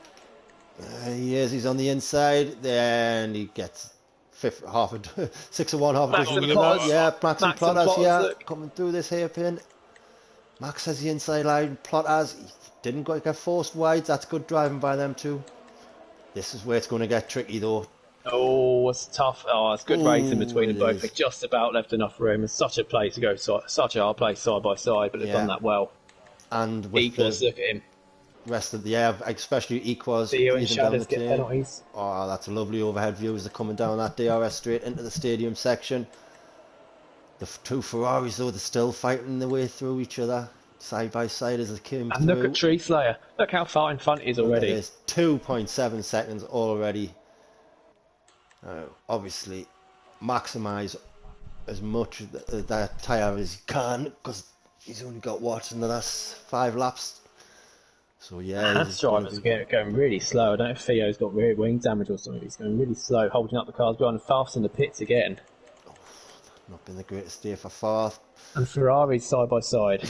S3: He is. He's on the inside. Then he gets 6 of 1, half a dozen. Yeah, Max and Plotters, yeah, coming through this hairpin. Max has the inside line. Plotters, he didn't get forced wide. That's good driving by them too. This is where it's going to get tricky though.
S2: Oh, it's tough. Oh, it's good racing between them both. They just about left enough room. It's such a place to go, such a hard place side by side, but they've done that well.
S3: And with
S2: Equals, look at him.
S3: Rest of the especially Equals.
S2: Theo and Shadows get penalties.
S3: Oh, that's a lovely overhead view as they're coming down that DRS straight into the stadium section. The two Ferraris though, they're still fighting their way through each other, side by side as they came through.
S2: And look at Treeslater. Look how far in front he is already.
S3: It is 2.7 seconds already. Obviously, maximise as much of that tyre as you can because he's only got what in the last 5 laps. So yeah,
S2: Haas drivers are going really slow. I don't know if Theo's got rear wing damage or something. He's going really slow, holding up the cars behind, fast in the pits again.
S3: Not been the greatest day for Farth.
S2: And Ferrari's side by side.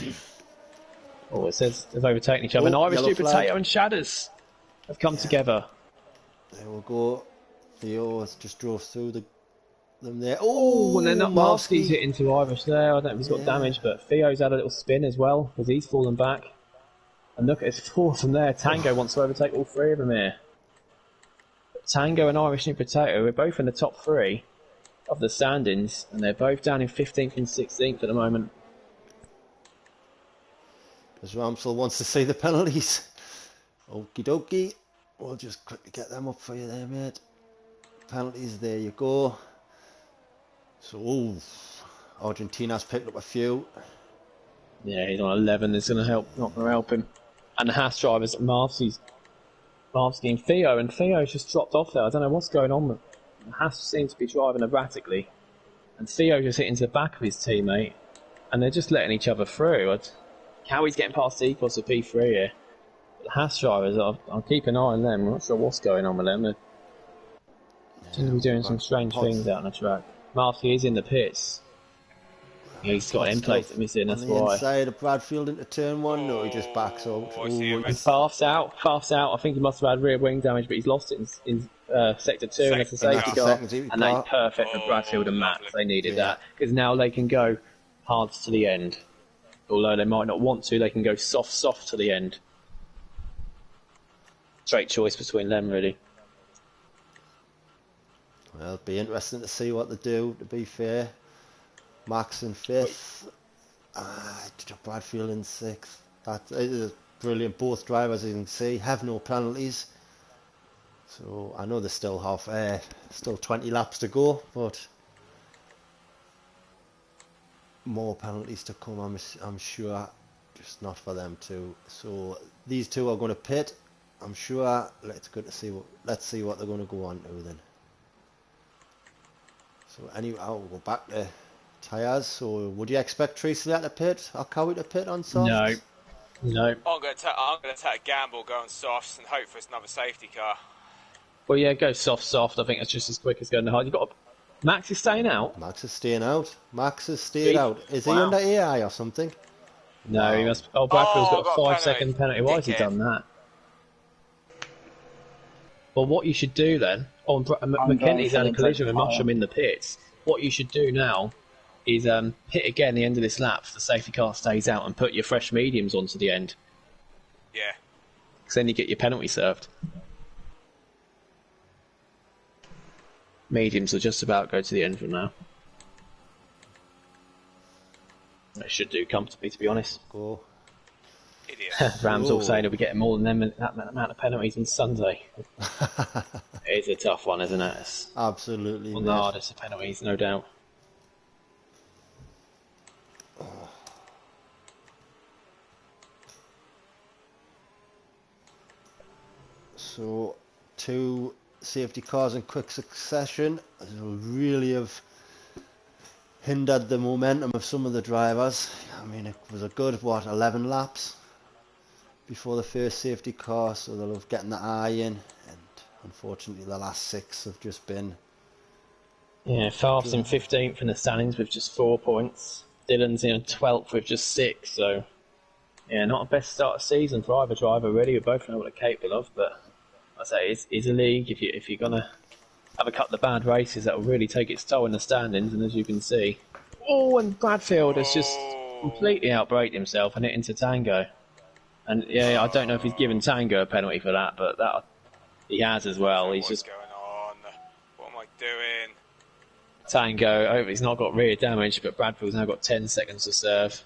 S2: Oh, it says they've overtaken each other. And Irish Potato and Shadows have come together.
S3: There we go. Theo has just drove through them there. Oh,
S2: and then Marski's hit into Irish there. I don't know if he's got damage, but Theo's had a little spin as well because he's fallen back. And look at his fourth from there. Tango wants to overtake all 3 of them here. But Tango and Irish New Potato are both in the top 3 of the standings, and they're both down in 15th and 16th at the moment.
S3: As Ramsel wants to see the penalties. Okie dokie. We'll just quickly get them up for you there, mate. Penalties, there you go. So, Argentina's picked up a few.
S2: Yeah, he's on 11. It's going to help, not going to help him. And the Haas drivers, Marvsky and Theo, and Theo's just dropped off there. I don't know what's going on. Haas seems to be driving erratically, and Theo just hit into the back of his teammate, and they're just letting each other through. Cowie's getting past Equals to P3 here. But the Haas drivers, I'll keep an eye on them. I'm not sure what's going on with them. They seem to be doing some strange things out on the track. Marvsky is in the pits. He's got an end plate missing, that's why.
S3: On the inside of Bradfield into turn 1, no, he just backs out.
S2: And Farf's out. I think he must have had rear wing damage, but he's lost it in sector 2, and it's a safety car. And that's perfect for Bradfield and Max. They needed that, because now they can go hard to the end. Although they might not want to, they can go soft to the end. Straight choice between them, really.
S3: Well, it'll be interesting to see what they do, to be fair. Max in 5th, Bradfield in 6th. That is brilliant. Both drivers, as you can see, have no penalties. So I know there's still still 20 laps to go, but more penalties to come, I'm sure. Just not for them two. So these two are going to pit, I'm sure. Let's see what they're going to go on to then. So anyway, I'll go back to tyres. So would you expect Treeslater to pit or Cowie to pit on soft?
S2: No.
S4: I'm going to take a gamble, go on softs, and hope for another safety car.
S2: Well, yeah, go soft. I think that's just as quick as going to hard. Max is staying out.
S3: Max is staying out. Is he under AI or something?
S2: No, he must. Oh, Bradfield's got a 5-second penalty. Why has he done that? Well, what you should do then, McKenty's had a collision with Mushroom in the pits. What you should do now is hit again the end of this lap. The safety car stays out and put your fresh mediums onto the end.
S4: Yeah.
S2: Because then you get your penalty served. Mediums will just about go to the end from now. They should do comfortably, to be honest.
S3: Go.
S4: Idiot.
S2: Rams all
S3: Whoa.
S2: saying they'll be getting more than them that amount of penalties on Sunday. It is a tough one, isn't it? It's
S3: Absolutely.
S2: one of the
S3: mate.
S2: hardest of penalties, no doubt.
S3: So, 2 safety cars in quick succession will really have hindered the momentum of some of the drivers. I mean, it was a good, 11 laps before the first safety car, so they'll have getting the eye in, and unfortunately the last 6 have just been...
S2: Yeah, Farf's in 15th in the standings with just 4 points. Dylan's in 12th with just 6, so... Yeah, not a best start of season for either driver, really. We both know what they're capable of, but... I say, it's a league. If you're going to have a couple of bad races, that will really take its toll in the standings, and as you can see... Oh, and Bradfield has just completely outbraked himself and hit into Tango. And yeah, I don't know if he's given Tango a penalty for that, but that he has as well. He's
S4: What's
S2: just
S4: going on? What am I doing?
S2: Tango. Oh, he's not got rear damage, but Bradfield's now got 10 seconds to serve.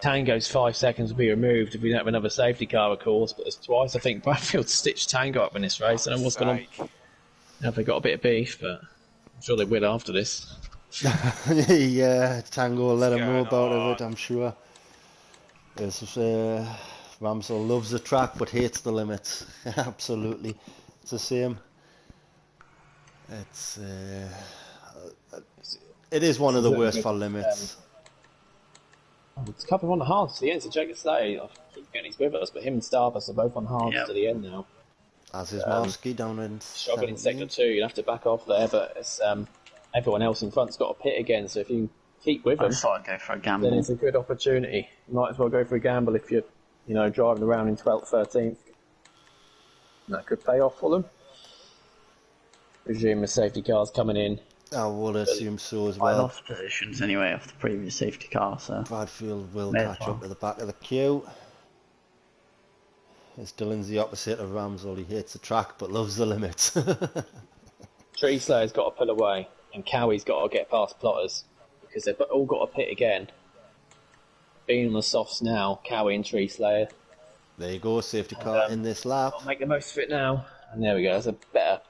S2: Tango's 5 seconds will be removed if we don't have another safety car, of course. But there's twice I think Bradfield stitched Tango up in this race. I don't know what's going on.
S4: Sake.
S2: Now they got a bit of beef, but I'm sure they will after this.
S3: Yeah, Tango will let him know
S4: going
S3: about it,
S4: on?
S3: I'm sure. It's, Ramsell loves the track but hates the limits. Absolutely. It's the same. It's it is one of the worst for limits.
S2: It's a couple on the halves to the end, so Jacob Slade, I keep getting he's with us, but him and Starbus are both on halves
S1: Yep.
S2: to the end now.
S3: As is Marsky down in
S2: Struggling in
S3: 17.
S2: sector 2, you'll have to back off there, but it's, everyone else in front's got a pit again, so if you keep with
S1: I
S2: them,
S1: just thought I'd go for a
S2: then
S1: gamble.
S2: it's a good opportunity. You might as well go for a gamble if you're, driving around in 12th, 13th. That could pay off for them. Presume the safety car's coming in.
S3: I would assume so as
S1: I
S3: well.
S1: lost positions anyway off the previous safety car, so
S3: Bradfield will
S1: May as
S3: catch
S1: well.
S3: up to the back of the queue. As Dylan's the opposite of Ramsell, he hates the track but loves the limits.
S2: Tree Slayer's got to pull away, and Cowie's got to get past Plotters, because they've all got to pit again. Being on the softs now, Cowie and Tree Slayer.
S3: There you go, safety car in this lap.
S2: Got to make the most of it now. And there we go, that's a better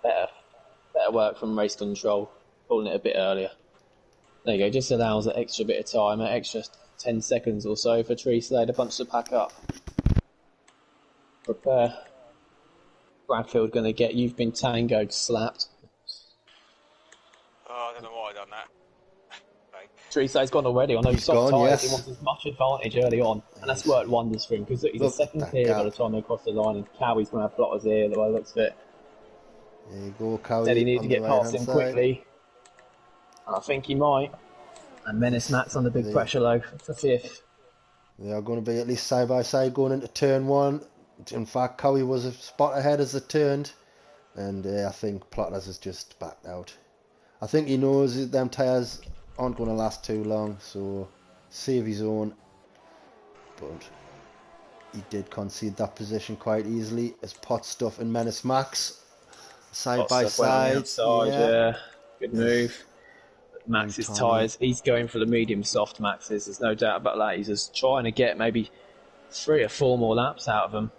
S2: work from race control, pulling it a bit earlier. There you go, just allows an extra bit of time, an extra 10 seconds or so for Tree Slayer to bunch the pack up. Prepare. Bradfield going to get you've been tangoed, slapped.
S4: Oh, I don't know why I done that. Like,
S2: Tree Slayer's gone already on those
S3: He's
S2: soft
S3: gone,
S2: tyres.
S3: yes.
S2: He wants as much advantage early on, and that's worked wonders for him because he's a
S3: Look,
S2: second
S3: that
S2: clear by
S3: gap.
S2: the time they cross the line, and Cowie's going to have Plotters here. The way it looks of it,
S3: There you go, Cowie.
S2: said he needs
S3: on
S2: to
S3: the
S2: get past
S3: right-hand
S2: him
S3: side.
S2: quickly. And I think he might. And Menace Matt's under big pressure though for 5th.
S3: They are going to be at least side by side going into turn 1. In fact, Cowie was a spot ahead as they turned, and I think Plotters has just backed out. I think he knows that them tyres aren't going to last too long, so save his own. But he did concede that position quite easily as Pot Stuff and Menace Max side by side.
S2: Yeah. Good move. But Max's
S3: Tommy.
S2: tyres, he's going for the medium soft Max's, there's no doubt about that. He's just trying to get maybe 3 or 4 more laps out of them.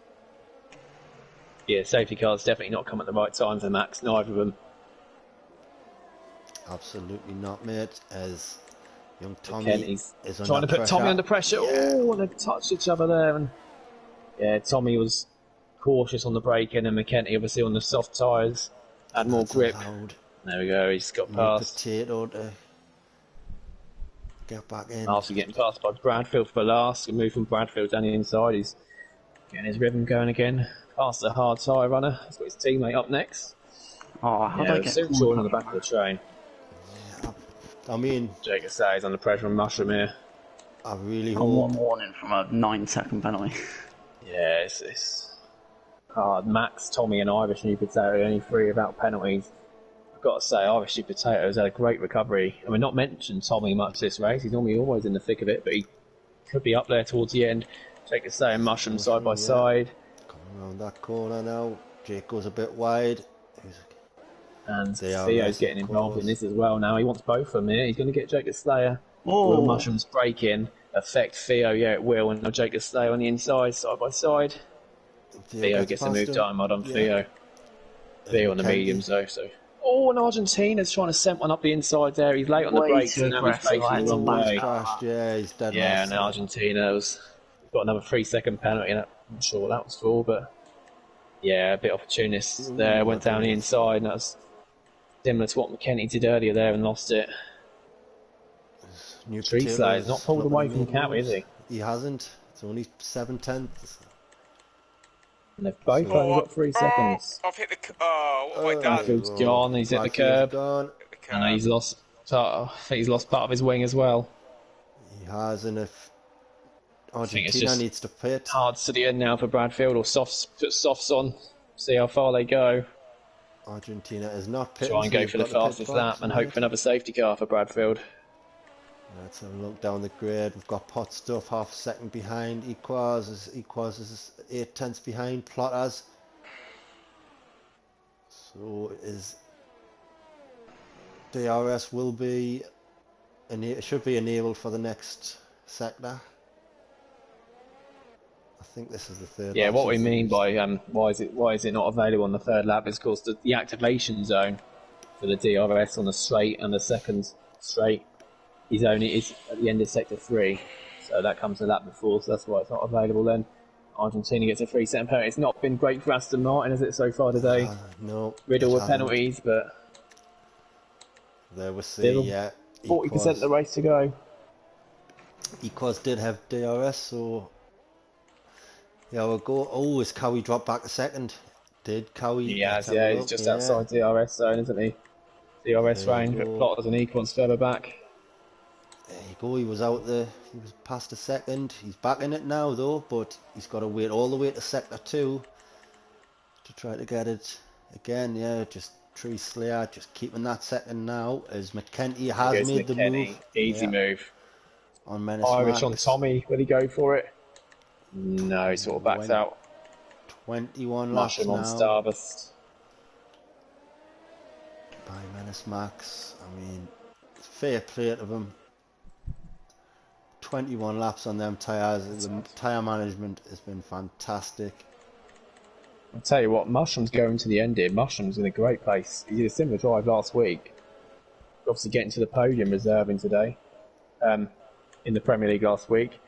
S2: Yeah, safety car's definitely not come at the right time for Max, neither of them.
S3: Absolutely not, mate. As young Tommy
S2: Kenny's
S3: is
S2: trying to put Tommy under pressure.
S3: Yeah.
S2: Oh, they've touched each other there. And yeah, Tommy was cautious on the braking, and McKenty obviously on the soft tyres had more
S3: That's
S2: grip.
S3: allowed.
S2: There we go, he's got
S3: Need
S2: past.
S3: Potato to get back in.
S2: After getting passed by Bradfield for last, and move from Bradfield down the inside. He's getting his rhythm going again. Past the hard tyre runner. He's got his teammate up next.
S1: Oh, how
S2: Yeah,
S1: did I get
S2: soon
S1: cornered
S2: on the back of the train.
S3: I mean,
S2: Jacob Say's on the pressure from Mushroom here.
S3: I really
S1: on one
S3: hope.
S1: warning from a 9-second penalty?
S2: Yeah, it's hard. Max, Tommy, and Irish New Potato, only 3 without penalties. I've got to say, Irish Sweet Potatoes had a great recovery. I mean, not mentioned Tommy much this race. He's normally always in the thick of it, but he could be up there towards the end. Jake Stay and Mushroom side by side.
S3: Coming around that corner now. Jake goes a bit wide.
S2: And
S3: DRS,
S2: Theo's getting involved in this as well now. He wants both of them here. He's going to get Jake Slayer.
S1: Oh.
S2: Will Mushroom's break in affect Theo? Yeah, it will. And now Jake Slayer on the inside, side by side. Theo gets a move time on Theo. Theo on the mediums though. So, and Argentina's trying to send one up the inside there. He's late on the
S1: Way
S2: brakes
S1: too
S2: and now he's
S1: aggressive.
S2: facing the wrong way.
S3: Crashed, yeah, he's dead.
S2: Yeah,
S3: last.
S2: and Argentina's got another 3-second penalty. I'm not sure what that was for, but yeah, a bit opportunist there. Went down the inside, and that was similar to what McKenty did earlier there and lost it.
S3: New
S2: Tree
S3: Potatoes
S2: Slayer's not pulled
S3: not
S2: away
S3: gonna
S2: from Cat, is he?
S3: He hasn't. It's only 7/10.
S2: And they've both only got 3 seconds.
S4: I've hit the. Oh, what have I done?
S2: Bradfield's gone, he's hit the curb.
S3: Gone.
S4: Hit the curb.
S2: And he's lost. I think he's lost part of his wing as well.
S3: He has, and if
S2: think it's
S3: Argentina
S2: just
S3: needs to pit,
S2: Hard to the end now for Bradfield, or softs. Put softs on. See how far they go.
S3: Argentina is not pitting.
S2: Try and
S3: so
S2: go
S3: you've
S2: for the
S3: got to pit
S2: fastest
S3: box,
S2: lap and hope
S3: right?
S2: for another safety car for Bradfield.
S3: Let's have a look down the grid. We've got Pot Stuff half a second behind. Equaz is 8 tenths behind Plotters. So is DRS will be should be enabled for the next sector. I think this is the third.
S2: Yeah,
S3: lap
S2: what we
S3: since
S2: mean
S3: it
S2: by why is it not available on the third lap is because the activation zone for the DRS on the straight and the second straight is at the end of sector 3, so that comes a lap before, so that's why it's not available then. Argentina gets a 3-second penalty. It's not been great for Aston Martin, has it, so far today?
S3: no,
S2: Riddle
S3: it
S2: with
S3: hasn't.
S2: penalties, but
S3: There we see,
S2: Still
S3: yeah.
S2: 40% of the race to go.
S3: Equaz did have DRS, so yeah, we'll go. Oh, is Cowie dropped back a second? Did Cowie?
S2: He has,
S3: Let's have a
S2: yeah, he's
S3: look,
S2: just
S3: yeah.
S2: outside DRS zone, isn't he? DRS
S3: There
S2: range,
S3: you
S2: but
S3: go.
S2: Plotters and Equans further back.
S3: There you go. He was past a second. He's back in it now though, but he's got to wait all the way to sector 2 to try to get it again. Yeah, just Tree Slayer just keeping that second now as McKenty has
S2: Goes
S3: made the
S2: McKenny,
S3: move.
S2: easy
S3: Yeah,
S2: move.
S3: on Menace
S2: Irish on
S3: Max.
S2: Tommy, will he go for it? No, he sort of backs
S3: Went
S2: out.
S3: 21 laps
S2: Mushroom on
S3: now
S2: Starburst.
S3: by Menace Max. I mean, fair play to them. 21 laps on them tyres. The tyre management has been fantastic.
S2: I'll tell you what, Mushroom's going to the end here. Mushroom's in a great place. He did a similar drive last week. Obviously getting to the podium reserving today. In the Premier League last week.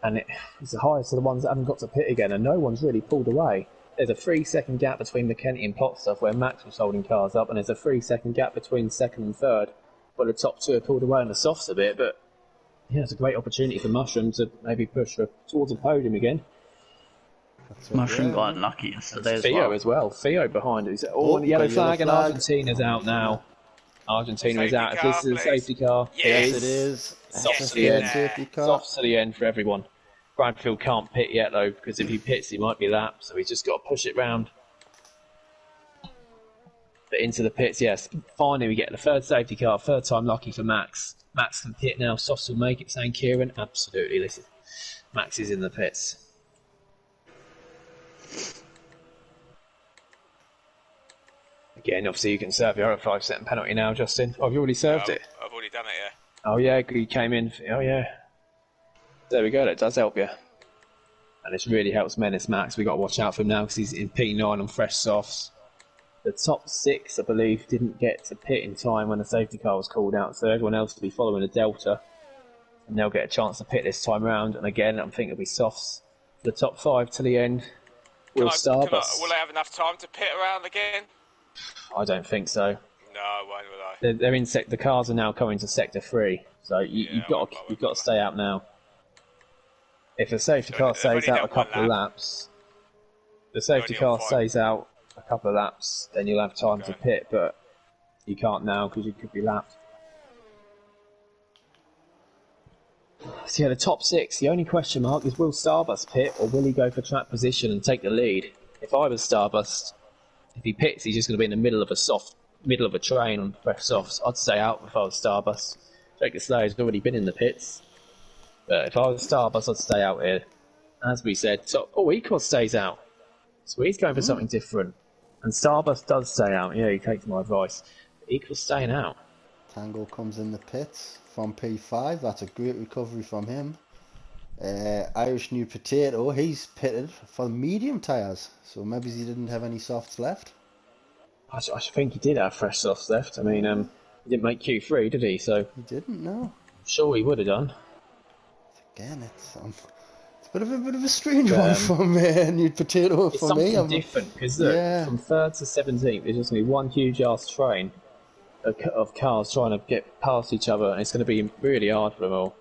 S2: And it's the highest of the ones that haven't got to pit again, and no one's really pulled away. There's a 3-second gap between McKenty and Potstuff where Max was holding cars up, and there's a 3-second gap between second and third where the top two are pulled away and the softs a bit, but yeah, it's a great opportunity for Mushroom to maybe push towards a podium again.
S3: That's what-
S1: Mushroom
S3: yeah.
S1: got unlucky yesterday as
S2: Theo
S1: well.
S2: as well. Theo behind it.
S3: Oh,
S2: And the yellow
S3: got a yellow
S2: flag, and
S3: flag.
S2: Argentina's out now. Argentina is
S4: Safety
S2: out. If
S4: car,
S2: this is a
S4: please.
S2: safety car,
S4: Yes.
S3: Yes, it is.
S2: Soft
S3: Just
S2: to the
S3: a
S2: end.
S3: safety car.
S2: Soft to the end for everyone. Bradfield can't pit yet though, because if he pits, he might be lapped. So he's just got to push it round. But into the pits, yes. Finally, we get the third safety car. Third time lucky for Max. Max can pit now. Softs will make it. Saying Kieran, absolutely. Listen, Max is in the pits. Again, obviously you can serve your 5-second penalty now, Justin. Oh, have you already served it?
S4: I've already done it, yeah.
S2: Oh yeah, he came in. Oh yeah. There we go. That does help you. And this really helps Menace Max. We've got to watch out for him now because he's in P9 on fresh softs. The top 6, I believe, didn't get to pit in time when the safety car was called out, so everyone else will be following a Delta. And they'll get a chance to pit this time round. And again, I'm thinking it'll be softs for the top 5 to the end. Will
S4: Will
S2: Starburst.
S4: I have enough time to pit around again?
S2: I don't think so.
S4: No, won't will I?
S2: They're in the cars are now coming to sector 3, so you've got to stay out now. If the safety car
S4: They've only
S2: stays out a
S4: got one
S2: couple of
S4: lap.
S2: laps, the safety
S4: Only on
S2: car
S4: 5.
S2: stays out a couple of laps, then you'll have time to
S4: Okay.
S2: pit, but you can't now because you could be lapped. So yeah, the top 6, the only question mark is will Starburst pit or will he go for track position and take the lead? If I was Starburst, if he pits, he's just going to be in the middle of a soft middle of a train on fresh softs, I'd stay out if I was Starbus. Jacob Slayer's already been in the pits. But if I was Starbus, I'd stay out here. As we said, Ecos stays out. So he's going for something different. And Starbus does stay out. Yeah, he takes my advice. Ecos staying out.
S3: Tango comes in the pits from P5. That's a great recovery from him. Irish New Potato, he's pitted for medium tyres. So maybe he didn't have any softs left.
S2: I think he did have fresh softs left. I mean, he didn't make Q3, did he? So
S3: He didn't, no.
S2: I'm sure he would have done.
S3: Again, it's a bit of a strange one from New Potato
S2: It's
S3: for me.
S2: something different because from 3rd to 17th, there's just going to be one huge ass train of cars trying to get past each other, and it's going to be really hard for them all.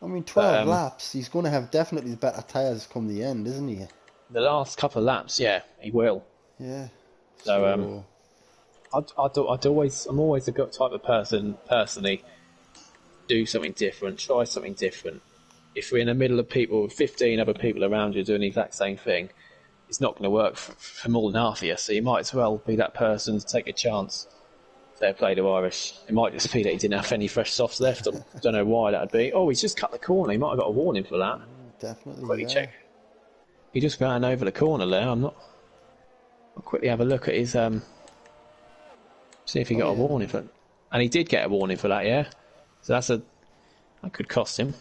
S3: I mean, 12 laps. He's going to have definitely better tyres come the end, isn't he?
S2: The last couple of laps, yeah, he will.
S3: Yeah.
S2: So I'm always the type of person personally. Do something different, try something different. If we're in the middle of people with 15 other people around you doing the exact same thing, it's not going to work for more than half of you. So you might as well be that person to take a chance. Fair play to Irish. It might just be that he didn't have any fresh softs left. I don't know why that would be. Oh, he's just cut the corner. He might have got a warning for that.
S3: Definitely.
S2: Quickly check. He just ran over the corner there. I'll quickly have a look at his see if he got a warning for it. And he did get a warning for that, yeah. So that could cost him.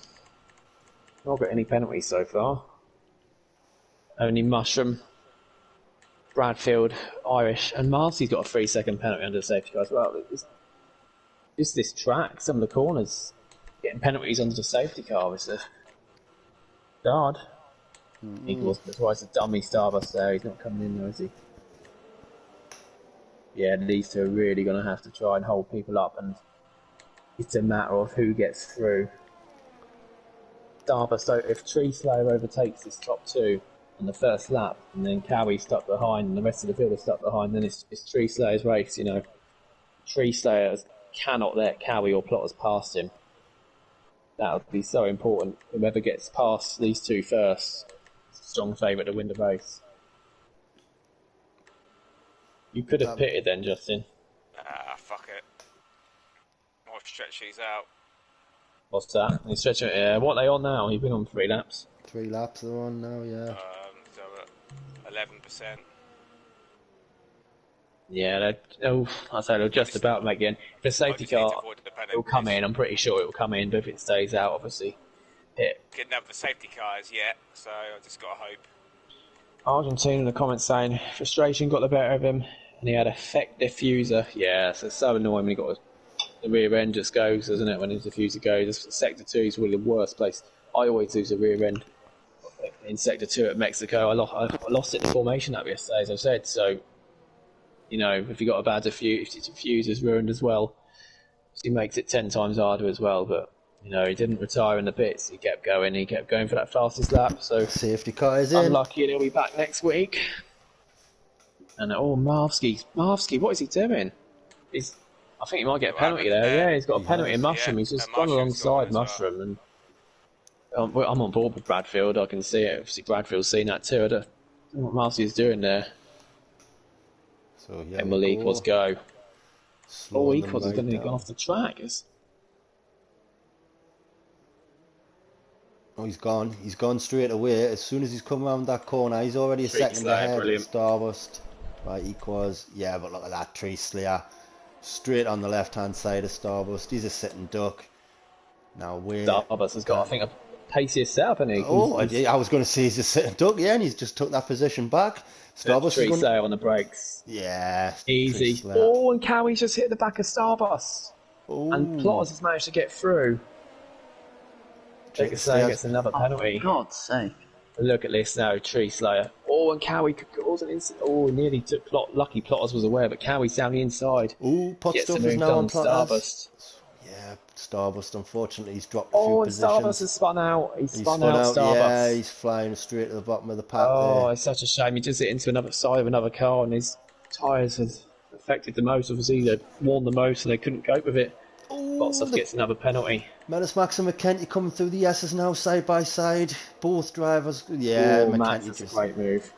S2: Not got any penalties so far. Only Mushroom, Bradfield, Irish, and Marcy's got a 3-second penalty under the safety car as well. Just this track, some of the corners getting penalties under the safety car is hard. That's why it's a dummy Starbus there. He's not coming in though, is he? Yeah, these two are really going to have to try and hold people up, and it's a matter of who gets through. Starbus, so if Tree Slayer overtakes this top two on the first lap, and then Cowie's stuck behind, and the rest of the field is stuck behind, then it's Tree Slayer's race, you know. Tree Slayer cannot let Cowie or Plotters past him. That would be so important. Whoever gets past these two first, strong favourite to win the race. You could have pitted then, Justin.
S4: Fuck it. I'll stretch these out.
S2: What's that? He's stretching it. Yeah. What are they on now? You've been on 3 laps.
S3: 3 laps they're on now, yeah.
S4: So 11%.
S2: Yeah, I'd say they'll just about make it in. If the safety car will come in, I'm pretty sure it will come in, but if it stays out, obviously.
S4: Didn't have the safety cars yet, so I just got to hope.
S2: Argentina in the comments saying, frustration got the better of him, and he had effect diffuser. Yeah, so annoying when he got the rear end just goes, doesn't it, when his diffuser goes. Sector 2 is really the worst place. I always lose the rear end in Sector 2 at Mexico. I lost it in the formation up yesterday, as I said, so, you know, if you got a bad diffuser's ruined as well, he makes it 10 times harder as well, but, you know, he didn't retire in the pits. He kept going for that fastest lap, so
S3: safety car is in.
S2: Unlucky, and he'll be back next week. And Marvsky, what is he doing? I think he might get a penalty there. Yeah, he's got a penalty in Mushroom. He's just gone alongside Mushroom, and I'm on board with Bradfield. I can see it. Obviously, Bradfield's seen that too. I don't know what Marcy's doing there.
S3: So yeah,
S2: and will Equals go? Equals is going to go off the track.
S3: Oh, he's gone. He's gone straight away. As soon as he's come around that corner, he's already a second ahead. Starburst. Right, Equals. Yeah, but look at that Tree Slayer. Straight on the left-hand side of Starburst. He's a sitting duck. Now where
S2: Starburst has got, I think, a pacier setup, and he.
S3: Oh, I was going to say he's a sitting duck. Yeah, and he's just took that position back.
S2: Starburst Tree Slayer on the brakes.
S3: Yeah,
S2: easy. Oh, and Cowie's just hit the back of Starburst.
S3: Ooh.
S2: And Plotters has managed to get through. Jacob Slayer gets another penalty.
S1: For God's sake.
S2: Look at this now, Tree Slayer. Oh, and Cowie could cause an instant. Oh, nearly took Lucky Plotters was aware, but Cowie's down the inside.
S3: Ooh, Potstuff is now on Starburst. Yeah, Starburst, unfortunately, he's dropped a few positions.
S2: Oh, and Starburst has spun out. He's spun out, Starburst.
S3: Yeah, he's flying straight to the bottom of the pack there.
S2: It's such a shame. He just hit into another side of another car, and his tyres have affected the most. Obviously, they worn the most, and they couldn't cope with it. Potstuff gets another penalty.
S3: Menace Max and McKenty coming through the S's now side by side. Both drivers. Yeah,
S2: McKenty, that's a great move.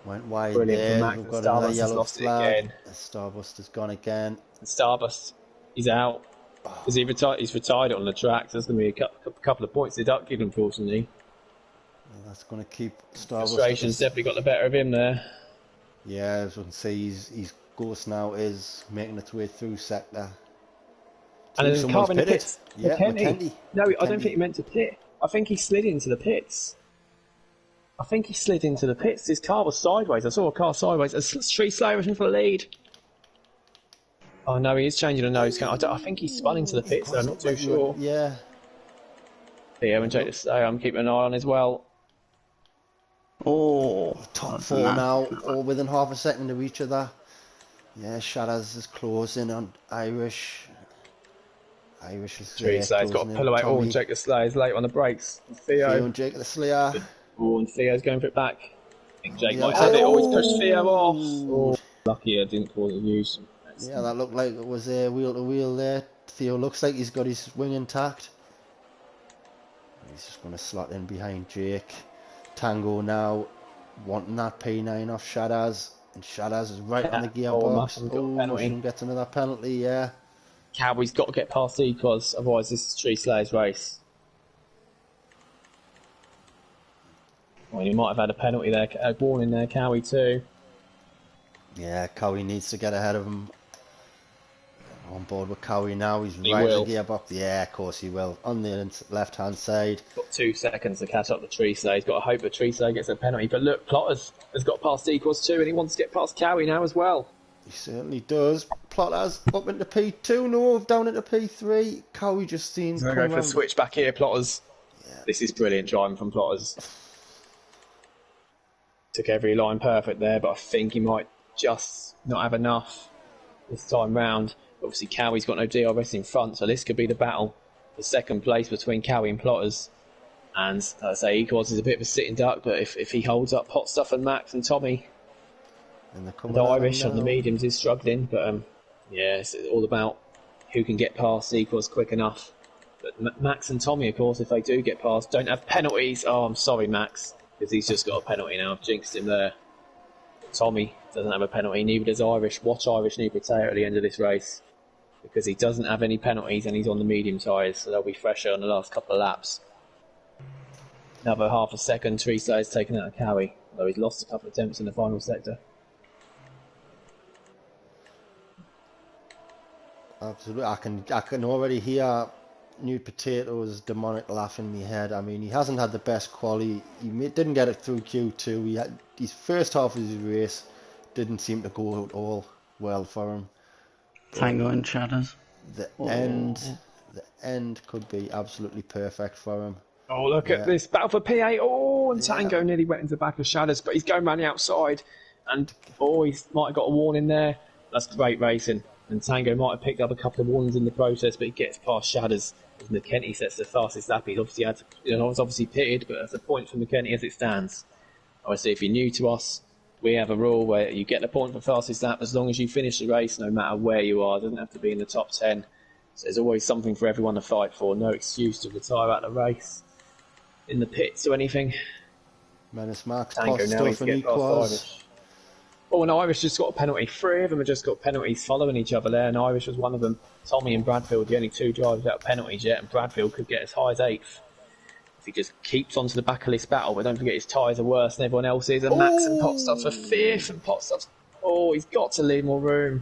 S3: Went wide
S2: Brilliant
S3: there.
S2: from Max.
S3: We've
S2: And
S3: got another
S2: Starburst has
S3: yellow
S2: lost it
S3: flag.
S2: again.
S3: The Starburster's gone again.
S2: And Starburst, he's out. Is he retired? He's retired on the track. So there's going to be a couple of points deducted, unfortunately.
S3: Well, that's going to keep Starburst.
S2: Frustration's definitely got the better of him there.
S3: Yeah, as we can see, his Ghost now is making its way through sector.
S2: And there's a car in the
S3: pitted.
S2: pits.
S3: Yeah,
S2: McKenty. No, I don't
S3: McKenty.
S2: think he meant to pit. I think he slid into the pits. His car was sideways. I saw a car sideways. It's Tree Slayer for the lead. Oh no, he is changing a nose count. I think he spun into the pits, so I'm not too sure.
S3: Yeah.
S2: Yeah, and Jake Slayer, I'm keeping an eye on as well.
S1: Oh,
S3: Top four now, all within half a second of each other. Yeah, Shadows is closing on Irish. Irish is
S2: Tree Slayer's got to pull away. Oh, and Jake Slayer's late on the brakes. And
S3: Theo and Jake the Slayer.
S2: Oh, and Theo's going for it back. I think Jake might have it. Oh, he's pushed Theo off. Oh, lucky I didn't cause a use.
S3: Yeah, that looked like it was a wheel to wheel there. Theo looks like he's got his wing intact. He's just going to slot in behind Jake. Tango now wanting that P9 off Shadows. And Shadows is right on the gearbox. Mushroom gets another penalty, yeah.
S2: Cowboy's got to get past Ecos, otherwise this is Tree Slayer's race. Well, you might have had a penalty there, a warning there, Cowie too.
S3: Yeah, Cowie needs to get ahead of him. On board with Cowie now, he's right on the gearbox. Yeah, of course he will. On the left-hand side.
S2: Got 2 seconds to catch up the Tree Slayer. He's got to hope that Tree Slayer gets a penalty. But look, Plotters has got past Ecos too, and he wants to get past Cowie now as well.
S3: He certainly does. Plotters up into P2, no, down into P3. Cowie just seems
S2: to go for a switch back here, Plotters. Yeah. This is brilliant driving from Plotters. Took every line perfect there, but I think he might just not have enough this time round. Obviously, Cowie's got no DRS in front, so this could be the battle for second place between Cowie and Plotters. And as I say, Ecos is a bit of a sitting duck, but if he holds up Hot Stuff and Max and Tommy, and the Irish on the mediums is struggling, but yeah, it's all about who can get past Ecos quick enough. But Max and Tommy, of course, if they do get past, don't have penalties. Oh, I'm sorry, Max, because he's just got a penalty now. I've jinxed him there. But Tommy doesn't have a penalty, neither does Irish. Watch Irish need potato at the end of this race, because he doesn't have any penalties and he's on the medium tyres, so they'll be fresher on the last couple of laps. Another half a second, Tree Slayer's taken out of Cowie, although he's lost a couple of attempts in the final sector.
S3: Absolutely, I can already hear Nude Potato's demonic laugh in my head. I mean, he hasn't had the best quality. He didn't get it through Q2. His first half of his race didn't seem to go at all well for him.
S1: Tango and Shadows.
S3: The end could be absolutely perfect for him.
S2: Oh, look at this battle for P8. Oh, and Tango nearly went into the back of Shadows, but he's going round the outside, and he might have got a warning there. That's great racing. And Tango might have picked up a couple of warnings in the process, but he gets past Shadows. As McKenty sets the fastest lap. He's obviously pitted, but that's a point for McKenty as it stands. Obviously, if you're new to us, we have a rule where you get the point for fastest lap as long as you finish the race, no matter where you are. It doesn't have to be in the top 10. So there's always something for everyone to fight for. No excuse to retire out of the race in the pits or anything.
S3: Menace Max,
S2: Tango now needs to get past Irish. Oh, and Irish just got a penalty. 3 of them have just got penalties following each other there, and Irish was one of them. Tommy and Bradfield, the only 2 drivers without penalties yet, and Bradfield could get as high as 8th. If he just keeps on to the back of this battle, but don't forget his tyres are worse than everyone else's, and Max and Potstuff's for 5th, and Potstuff's... Oh, he's got to leave more room.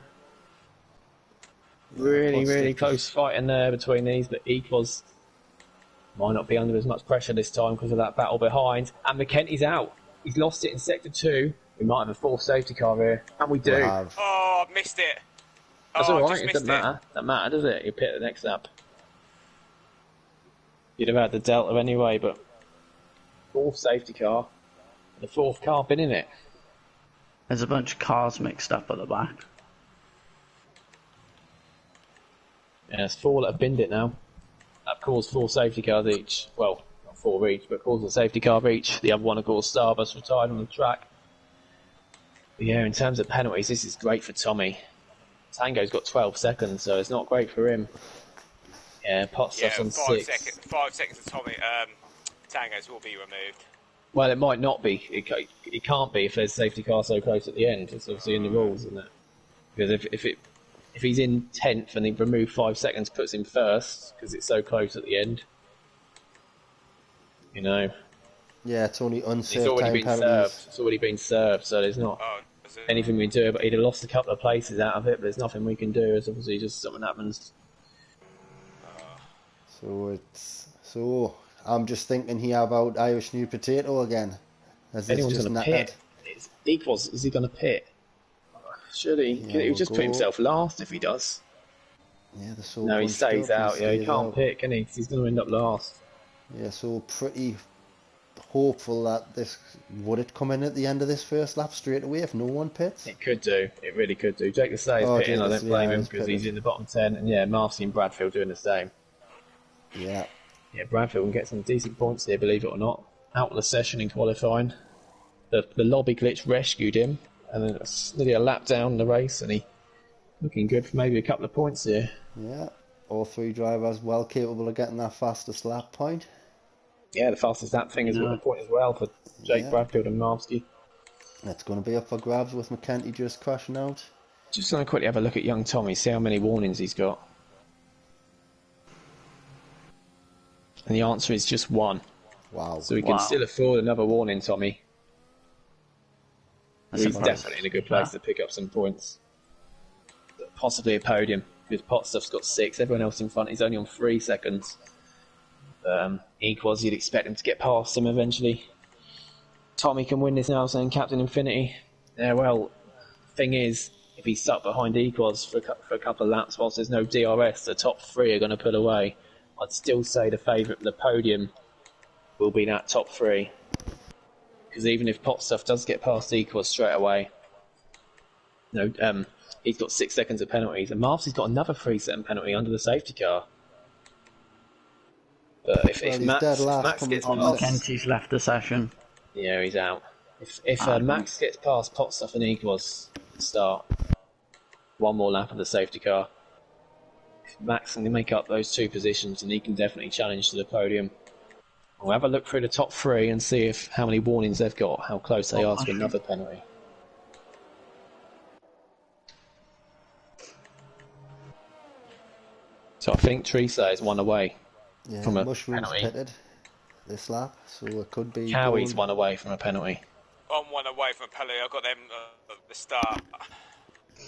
S2: Really close fighting there between these, but Ecos might not be under as much pressure this time because of that battle behind. And McKenty's out. He's lost it in Sector 2. We might have a 4th safety car here, and we do.
S4: Oh, I've missed it.
S2: That's alright, it doesn't matter. Doesn't matter, does it? You pit the next lap. You'd have had the Delta anyway, but 4th safety car, the 4th car been in it.
S1: There's a bunch of cars mixed up at the back.
S2: Yeah, there's 4 that have binned it now. That caused 4 safety cars each. Well, not 4 each, but caused a safety car each. The other one, of course, Starburst retired on the track. But yeah, in terms of penalties, this is great for Tommy. Tango's got 12 seconds, so it's not great for him. Yeah, Potstuff's on 6.
S4: 5 seconds of Tommy. Tango's will be removed.
S2: Well, it might not be. It can't be if there's safety car so close at the end. It's obviously in the rules, isn't it? Because if he's in 10th and he removed 5 seconds, puts him first because it's so close at the end. You know.
S3: Yeah, it's only unsafe
S2: It's already
S3: time
S2: been
S3: penalties.
S2: served. It's already been served, so there's not
S4: Oh, is it?
S2: anything we can do. But he'd have lost a couple of places out of it. But there's nothing we can do. It's obviously just something happens.
S3: So I'm just thinking here about Irish New Potato again. As
S2: Anyone's
S3: just
S2: going to
S3: knackered.
S2: pit. Is he going to pit? Surely
S3: Yeah,
S2: he'll just
S3: we'll
S2: put
S3: go.
S2: himself last if he does.
S3: Yeah, they're so
S2: No, he
S3: bunched
S2: stays
S3: up,
S2: out. Yeah, he
S3: stays
S2: can't
S3: out.
S2: pit, can he? 'Cause he's going to end up last.
S3: Yeah, so pretty hopeful that this would it come in at the end of this first lap straight away if no one pits.
S2: It could do. It really could do. Jake Lasseter's
S3: Oh,
S2: pitting. I
S3: Jake
S2: don't blame
S3: Lasseter
S2: him
S3: is
S2: because he's
S3: pitting.
S2: in the bottom 10. And yeah, Marcy and Bradfield doing the same.
S3: Yeah,
S2: Yeah, Bradfield can get some decent points here, believe it or not. Out of the session in qualifying. The lobby glitch rescued him. And then it's nearly a lap down the race. And he looking good for maybe a couple of points here.
S3: yeah. All three drivers well capable of getting that fastest lap point.
S2: Yeah, the fastest lap thing is
S1: Yeah.
S2: a point as well for Jake
S3: Yeah.
S2: Bradfield and Marski.
S3: It's going to be up for grabs with McKenty just crashing out.
S2: Just going to quickly have a look at young Tommy, see how many warnings he's got. And the answer is just one.
S3: Wow.
S2: So we can
S1: Wow.
S2: still afford another warning, Tommy.
S1: That's
S2: He's
S1: impressive.
S2: definitely in a good place to pick up some points. Possibly a podium, because Potstuff's got 6, everyone else in front is only on 3 seconds. Equals, you'd expect him to get past him eventually. Tommy can win this now, saying Captain Infinity. Yeah, well, thing is, if he's stuck behind Equals for a couple of laps whilst there's no DRS, the top 3 are going to pull away. I'd still say the favourite for the podium will be that top 3. Because even if Potstuff does get past Equals straight away, he's got 6 seconds of penalties, and Marcy's got another 3-second penalty under the safety car. But if
S3: he's
S2: Max,
S3: dead
S2: if
S3: last
S2: Max
S3: coming
S2: gets
S3: from
S2: past,
S1: McKenty's left the session.
S2: yeah, he's out. If Max gets past Potstuff and Equals at the start, one more lap of the safety car. If Max can make up those 2 positions, and he can definitely challenge to the podium. We'll have a look through the top 3 and see how many warnings they've got, how close they are to another penalty. So I think Teresa is one away
S3: Yeah,
S2: from a
S3: Mushrooms
S2: penalty.
S3: pitted this lap, so it could be.
S2: Cowie's
S3: going-
S2: one away from a penalty.
S4: I'm one away from a penalty. I got them at the start.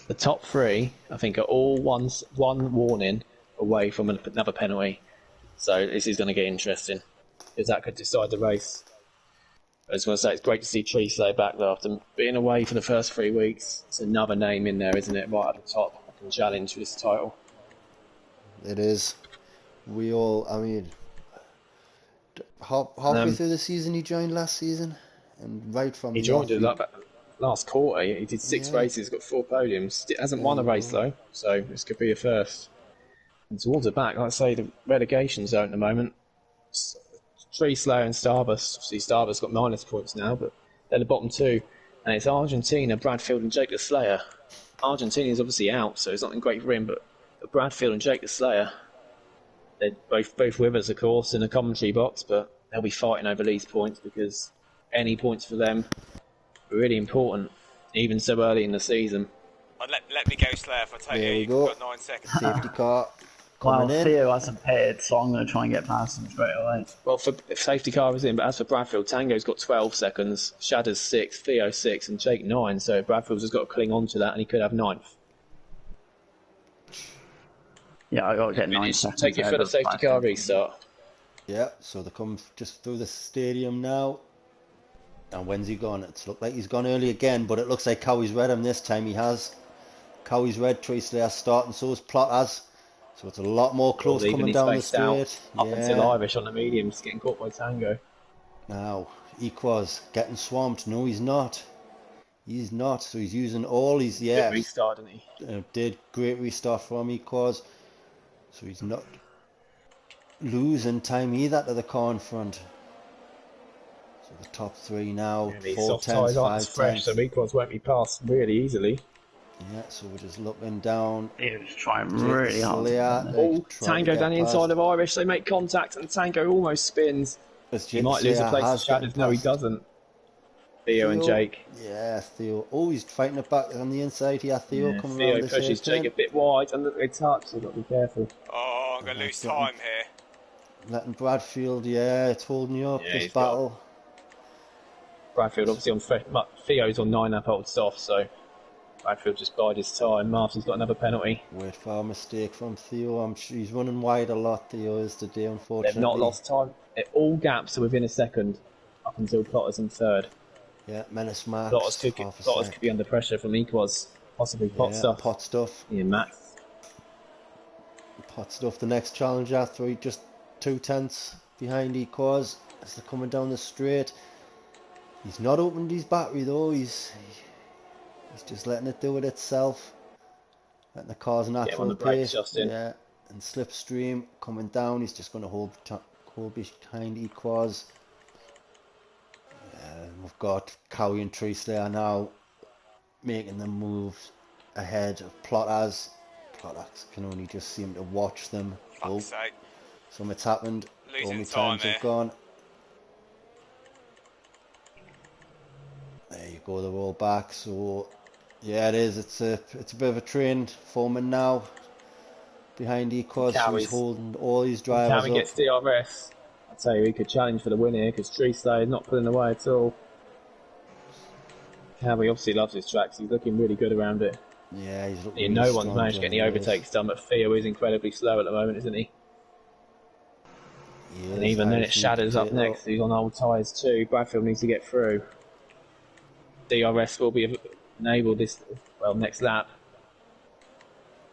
S2: The top 3, I think, are all one warning away from another penalty. So this is going to get interesting, because that could decide the race. I was going to say, it's great to see Teresa back there after being away for the first 3 weeks. It's another name in there, isn't it, right at the top. I can challenge for this title.
S3: It is. We all. I mean, halfway through the season, he joined last season, and right from
S2: He
S3: the
S2: joined
S3: off,
S2: it like last quarter. He did 6
S3: Yeah.
S2: races, got 4 podiums. Hasn't won a race though, so this could be a first. And towards the back, like I say, the relegation zone at the moment. Tree Slayer and Starbus. Obviously, Starbus got minus points now, but they're the bottom 2. And it's Argentina, Bradfield, and Jake the Slayer. Argentina's obviously out, so it's not great for him, but Bradfield and Jake the Slayer, they're both with us, of course, in the commentary box, but they'll be fighting over these points because any points for them are really important, even so early in the season.
S4: Let me go, Slayer, if I take
S3: There
S4: you.
S3: we
S4: You've
S3: go.
S4: got 9 seconds.
S3: safety car
S1: Well,
S3: coming in.
S1: Theo hasn't pitted, so I'm going to try and get past him straight away.
S2: Well, if safety car is in, but as for Bradfield, Tango's got 12 seconds, Shadder's 6, Theo 6, and Jake 9, so Bradfield's just got to cling on to that, and he could have 9th.
S1: Yeah, I got to get 9 seconds.
S2: Take you for
S1: ahead
S2: the
S1: of
S2: safety car
S1: Bradfield.
S2: restart.
S3: Yeah, so they come just through the stadium now. And when's he gone? It's looked like he's gone early again, but it looks like Cowie's read him this time. He has. Cowie's read Trace starting, so is Plotters. So it's a lot more close
S2: Even
S3: coming
S2: he's
S3: down the
S2: spaced out
S3: straight.
S2: up until Irish on the mediums, getting caught by Tango.
S3: Now, Equaz getting swamped. No, he's not. He's not. So he's using all his,
S2: Good restart, didn't he?
S3: did great restart from Equaz. So he's not losing time either to the car in front. So the top 3 now,
S2: Yeah, these
S3: 4
S2: soft
S3: tenths,
S2: tyres aren't
S3: 5
S2: as fresh, so
S3: tenths.
S2: Equals won't be passed really easily.
S3: Yeah, so we're just looking down.
S1: Theo's trying really hard.
S3: Slayer,
S1: to
S3: they
S2: Oh,
S3: try to
S2: Tango
S3: get
S2: down the
S3: past.
S2: inside of Irish, they make contact, and Tango almost spins.
S3: As
S2: He might lose a place to Shadows. No, he doesn't. Theo and Jake.
S3: Yeah, Theo. Oh, he's fighting it back on the inside here. Theo coming
S2: Theo
S3: around this
S2: pushes Jake a bit wide and look, it's up, so you've got to be careful.
S4: Oh, I'm going to lose time here.
S3: Letting Bradfield, it's holding you up, this battle.
S2: Bradfield obviously on Theo's on 9 up old soft, so Bradfield just bided his time. Martin's got another penalty.
S3: Wait for a mistake from Theo. I'm sure he's running wide a lot, Theo is today, unfortunately.
S2: They've not lost time. All gaps are within a second up until Plotters in third.
S3: Yeah, Menace Max.
S2: Plotters could be under pressure from Equals, possibly Pot Stuff.
S3: Pot Stuff.
S2: Yeah, Max.
S3: Pot Stuff, the next challenger, just 2/10 behind Equals as they're coming down the straight. He's not opened his battery though, he's just letting it do it itself. Letting the car's natural pace. Yeah, and Slipstream coming down, he's just going to hold behind Equals. We've got Cowie and Treeslayer now making them move ahead of Plotters. Plotters can only just seem to watch them.
S4: Fuck's sake.
S3: Something's happened.
S4: Losing
S3: times
S4: time
S3: have gone. There you go, the roll back. So yeah, it is. It's a bit of a trained foreman now behind Equals. So he's holding all these drivers
S2: Cowie gets DRS. I'll tell you, he could challenge for the win here because Treeslayer is not pulling away at all. Cowie obviously loves his tracks. He's looking really good around it.
S3: Yeah, he's looking
S2: really no one's managed to get any overtakes done, but Theo is incredibly slow at the moment, isn't he? And even then it Shadows up next, he's on old tyres too. Bradfield needs to get through. DRS will be enabled next lap.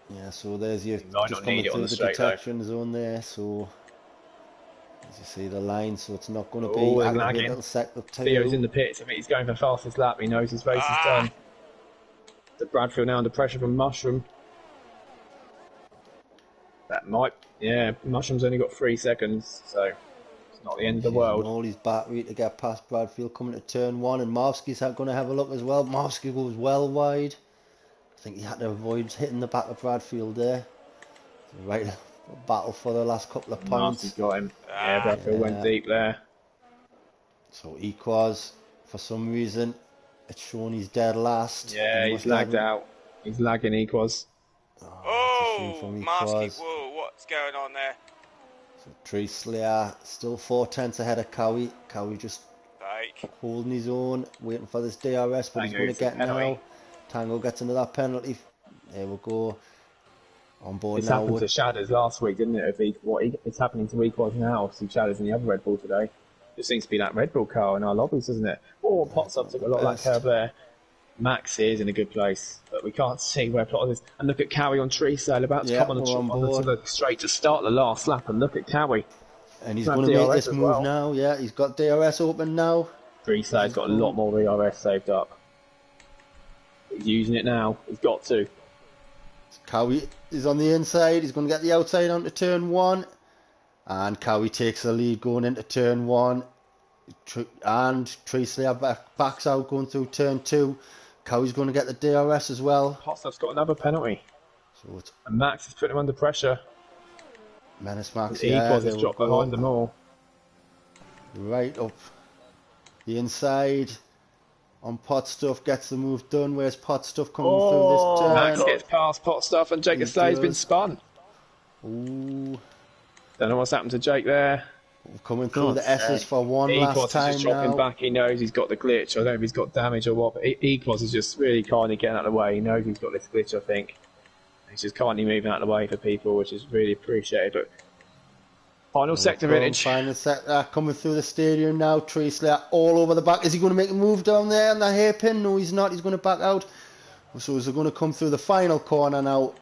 S3: Yeah, so there's your
S2: might not need it on the straight
S3: detection zone there, so as you see the line, so it's not going to be
S2: lagging. Theo's in the pits. I think he's going for fastest lap. He knows his race is done. The Bradfield now under pressure from Mushroom. Mushroom's only got 3 seconds, so it's not the end of the world.
S3: All his battery to get past Bradfield coming to turn 1, and Marski's going to have a look as well. Marski goes well wide. I think he had to avoid hitting the back of Bradfield there. Right, battle for the last couple of points.
S2: Marski's got him. Yeah, Bradfield went deep there.
S3: So Equals, for some reason, it's shown he's dead last.
S2: Yeah, he's lagged out. He's lagging Equals.
S4: Marski, whoa, what's going on there?
S3: So Treeslayer still 4/10 ahead of Cowie. Cowie just holding his own, waiting for this DRS, but he's going to get now. Tango gets another penalty. There we go. On board
S2: it's
S3: now.
S2: Happened to Shadows last week, didn't it? It's happening to Equals now. Obviously, Shadows in the other Red Bull today. It seems to be that Red Bull car in our lobbies, doesn't it? Oh, Potsup took a lot of that curve there. Max is in a good place, but we can't see where Plotters is. And look at Cowie on Treeslayer, about to come on the straight to start the last lap. And look at Cowie.
S3: And he's going to make this move now. Yeah, he's got DRS open now.
S2: Treeslayer's got a lot more DRS saved up. He's using it now. He's got to.
S3: Cowie is on the inside. He's going to get the outside onto turn 1. And Cowie takes the lead going into turn 1. And Treeslayer backs out going through turn 2. Cowie's going to get the DRS as well.
S2: Hotstuff's got another penalty. And Max is putting him under pressure.
S3: Menace Max,
S2: Equals has dropped behind them all.
S3: Right up the inside on Pot Stuff, gets the move done. Where's Pot Stuff coming through this turn?
S2: Max gets past Pot Stuff and Jake Slay's been spun.
S3: Ooh.
S2: Don't know what's happened to Jake there.
S3: Coming through the S's for one last time
S2: is just dropping back. He knows he's got the glitch. I don't know if he's got damage or what, but Equals is just really kindly getting out of the way. He knows he's got this glitch, I think. He's just kindly moving out of the way for people, which is really appreciated. But final sector vintage.
S3: Final sector coming through the stadium now. Treeslayer all over the back. Is he going to make a move down there on the hairpin? No, he's not. He's going to back out. So is he going to come through the final corner now?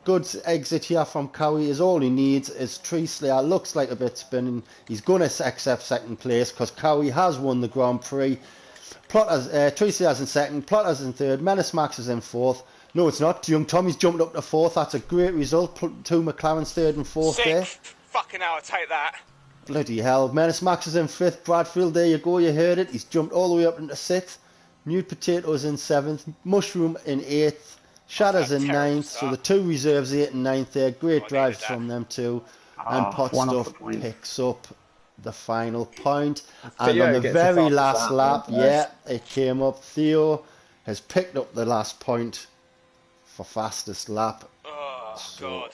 S3: Good exit here from Cowie is all he needs. Is Treeslayer looks like a bit spinning. He's going to accept second place because Cowie has won the Grand Prix. Treeslayer's in second, Plotters in third, Menace Max is in fourth. No, it's not. Young Tommy's jumped up to fourth. That's a great result. 2 McLaren's third and fourth there.
S4: Fucking hell, I'll take that.
S3: Bloody hell. Menace Max is in fifth. Bradfield, there you go. You heard it. He's jumped all the way up into sixth. Nude Potatoes in seventh. Mushroom in eighth. Shadows in ninth. So the 2 reserves, 8th and 9th there. Great drives from them too. And Pot Stuff picks up the final point. And
S2: Theo
S3: on the
S2: gets the
S3: very
S2: fastest
S3: last lap,
S2: lap.
S3: it came up. Theo has picked up the last point for fastest lap.
S4: Oh,
S3: So
S4: God.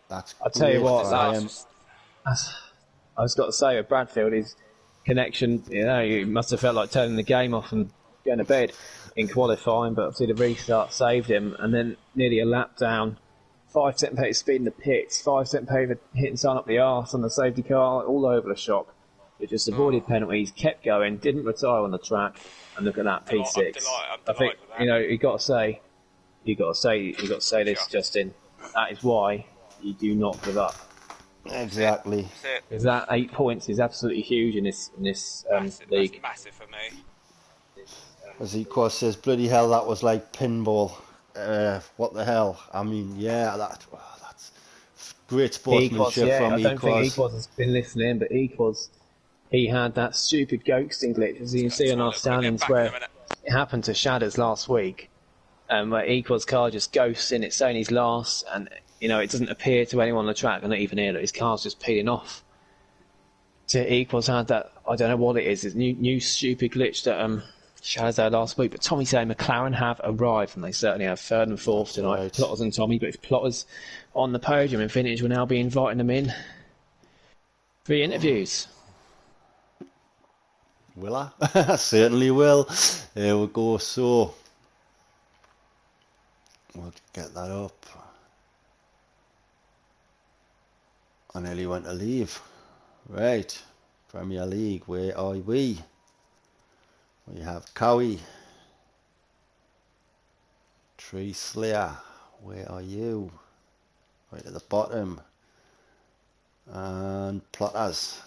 S3: that's
S2: I'll tell you
S3: great
S2: what,
S3: for
S2: that's
S3: him.
S4: Just,
S2: I was got to say, with Bradfield, his connection, he must have felt like turning the game off and going to bed in qualifying, but obviously the restart saved him, and then nearly a lap down, 5 second pace speed in the pits, 5 second pace for hitting someone up the arse on the safety car, all over the shop. It just avoided penalties, kept going, didn't retire on the track, and look at that P6.
S4: I'm delighted
S2: I think
S4: with that.
S2: you got to say this,
S4: Sure.
S2: Justin. That is why you do not give up.
S3: Exactly.
S4: That's it.
S2: Because that 8 points is absolutely huge in this
S4: Massive.
S2: league.
S4: That's massive for me.
S3: As he of course says, bloody hell, that was like pinball. What the hell? I mean, yeah, that's great sportsmanship from
S2: I don't think
S3: Equos.
S2: Equos has been listening, but he had that stupid ghosting glitch, as you can see on our standings,
S4: Back in a
S2: where
S4: minute.
S2: it happened to Shadders last week, where Equos' car just ghosts in, it's saying he's last, and it doesn't appear to anyone on the track, and not even here, that his car's just peeling off. So Equals had that, I don't know what it is, it's new stupid glitch that Shadders had last week, but Tommy said McLaren have arrived, and they certainly have third and fourth tonight.
S3: Right.
S2: Plotters and Tommy, but if Plotters on the podium, Infinity will now be inviting them in for the interviews.
S3: Will I? Certainly will. There we go. So we'll get that up. I nearly went to leave. Right. Premier League, where are we? We have Cowie. Tree Slayer, where are you? Right at the bottom. And Plotters.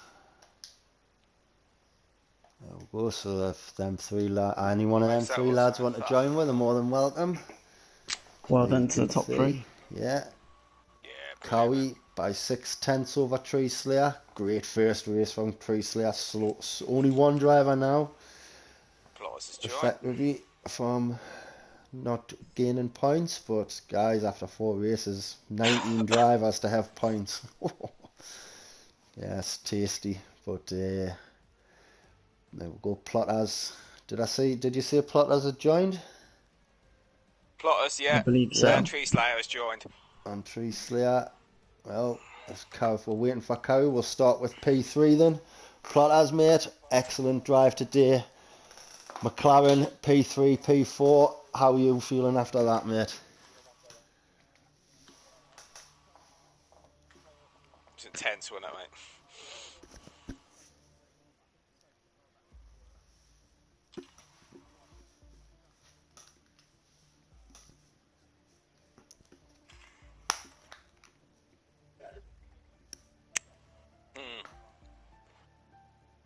S3: There we go. So if them three any one of them
S4: That
S3: three
S4: was
S3: lads want to
S4: fun.
S3: join, we're more than welcome.
S1: Well
S3: You
S1: done to the
S3: can
S1: top
S3: see.
S1: three.
S3: Yeah.
S4: Yeah, brilliant.
S3: Cowie by 6/10 over Tree Slayer. Great first race from Tree Slayer. Only one driver now,
S4: Applause is joy.
S3: effectively, from not gaining points. But guys, after 4 races, 19 drivers to have points. Yes, tasty. But there we go. Plotters. Did you say Plotters had joined?
S4: Plotters, yeah.
S1: I believe so.
S4: And Tree Slayer has joined.
S3: On Tree Slayer. Well, if we're waiting for Cowie, we'll start with P3 then. Plotters, mate, excellent drive today. McLaren, P3, P4. How are you feeling after that, mate?
S4: It's intense, wasn't it, mate?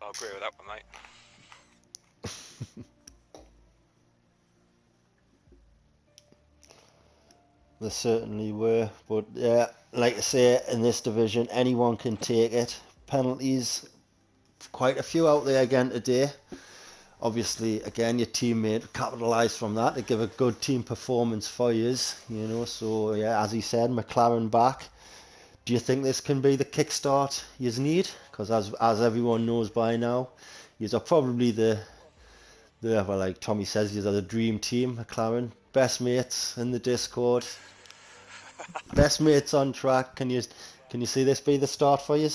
S4: I agree with that one, mate.
S3: They certainly were, but yeah, like I say, in this division, anyone can take it. Penalties, quite a few out there again today. Obviously, again, your teammate capitalise from that to give a good team performance for you, So yeah, as he said, McLaren back. Do you think this can be the kickstart you need? Because as everyone knows by now, you are probably like Tommy says, you are the dream team, McLaren. Best mates in the Discord. Best mates on track. Can you see this be the start for you?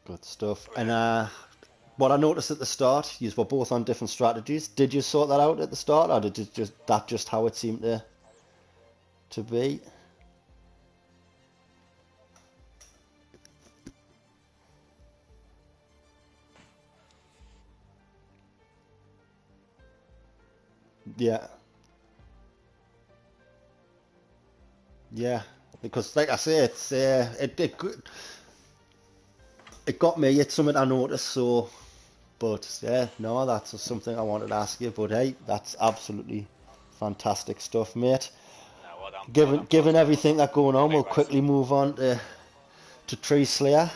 S3: Good stuff. And what I noticed at the start, you were both on different strategies. Did you sort that out at the start, or did it just how it seemed to be? Yeah. Yeah, because like I say, it's it got me. It's something I noticed. So, but yeah, no, that's something I wanted to ask you. But hey, that's absolutely fantastic stuff, mate.
S4: No, well done.
S3: Given everything that's going on, we'll
S4: Great race.
S3: quickly move on to Tree Slayer.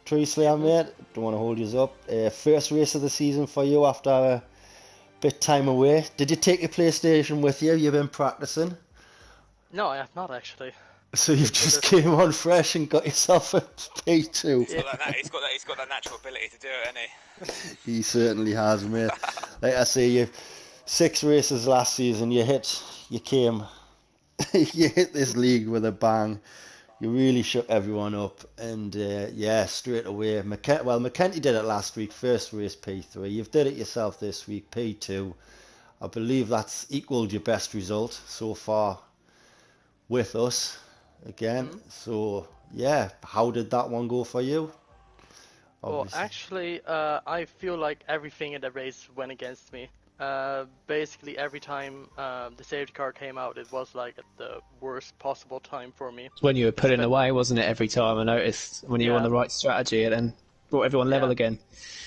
S3: Tree Slayer, mate. Don't want to hold you up. First race of the season for you after bit time away. Did you take your PlayStation with you? You've been practicing,
S5: No, I have not actually.
S3: so you've just came on fresh and got yourself a P2.
S4: He's got that natural ability to do it, hasn't he?
S3: He certainly has, mate. Like I say, you 6 races last season. You came, you hit this league with a bang. You really shook everyone up, and yeah, straight away. McKenty did it last week, first race P3. You've did it yourself this week, P2. I believe that's equalled your best result so far with us again. So yeah, how did that one go for you?
S5: Well,
S3: Obviously.
S5: actually, I feel like everything in the race went against me. Basically, every time the safety car came out, it was like at the worst possible time for me.
S2: When you were pulling away, wasn't it? Every time I noticed when you were on the right strategy, it then brought everyone level again.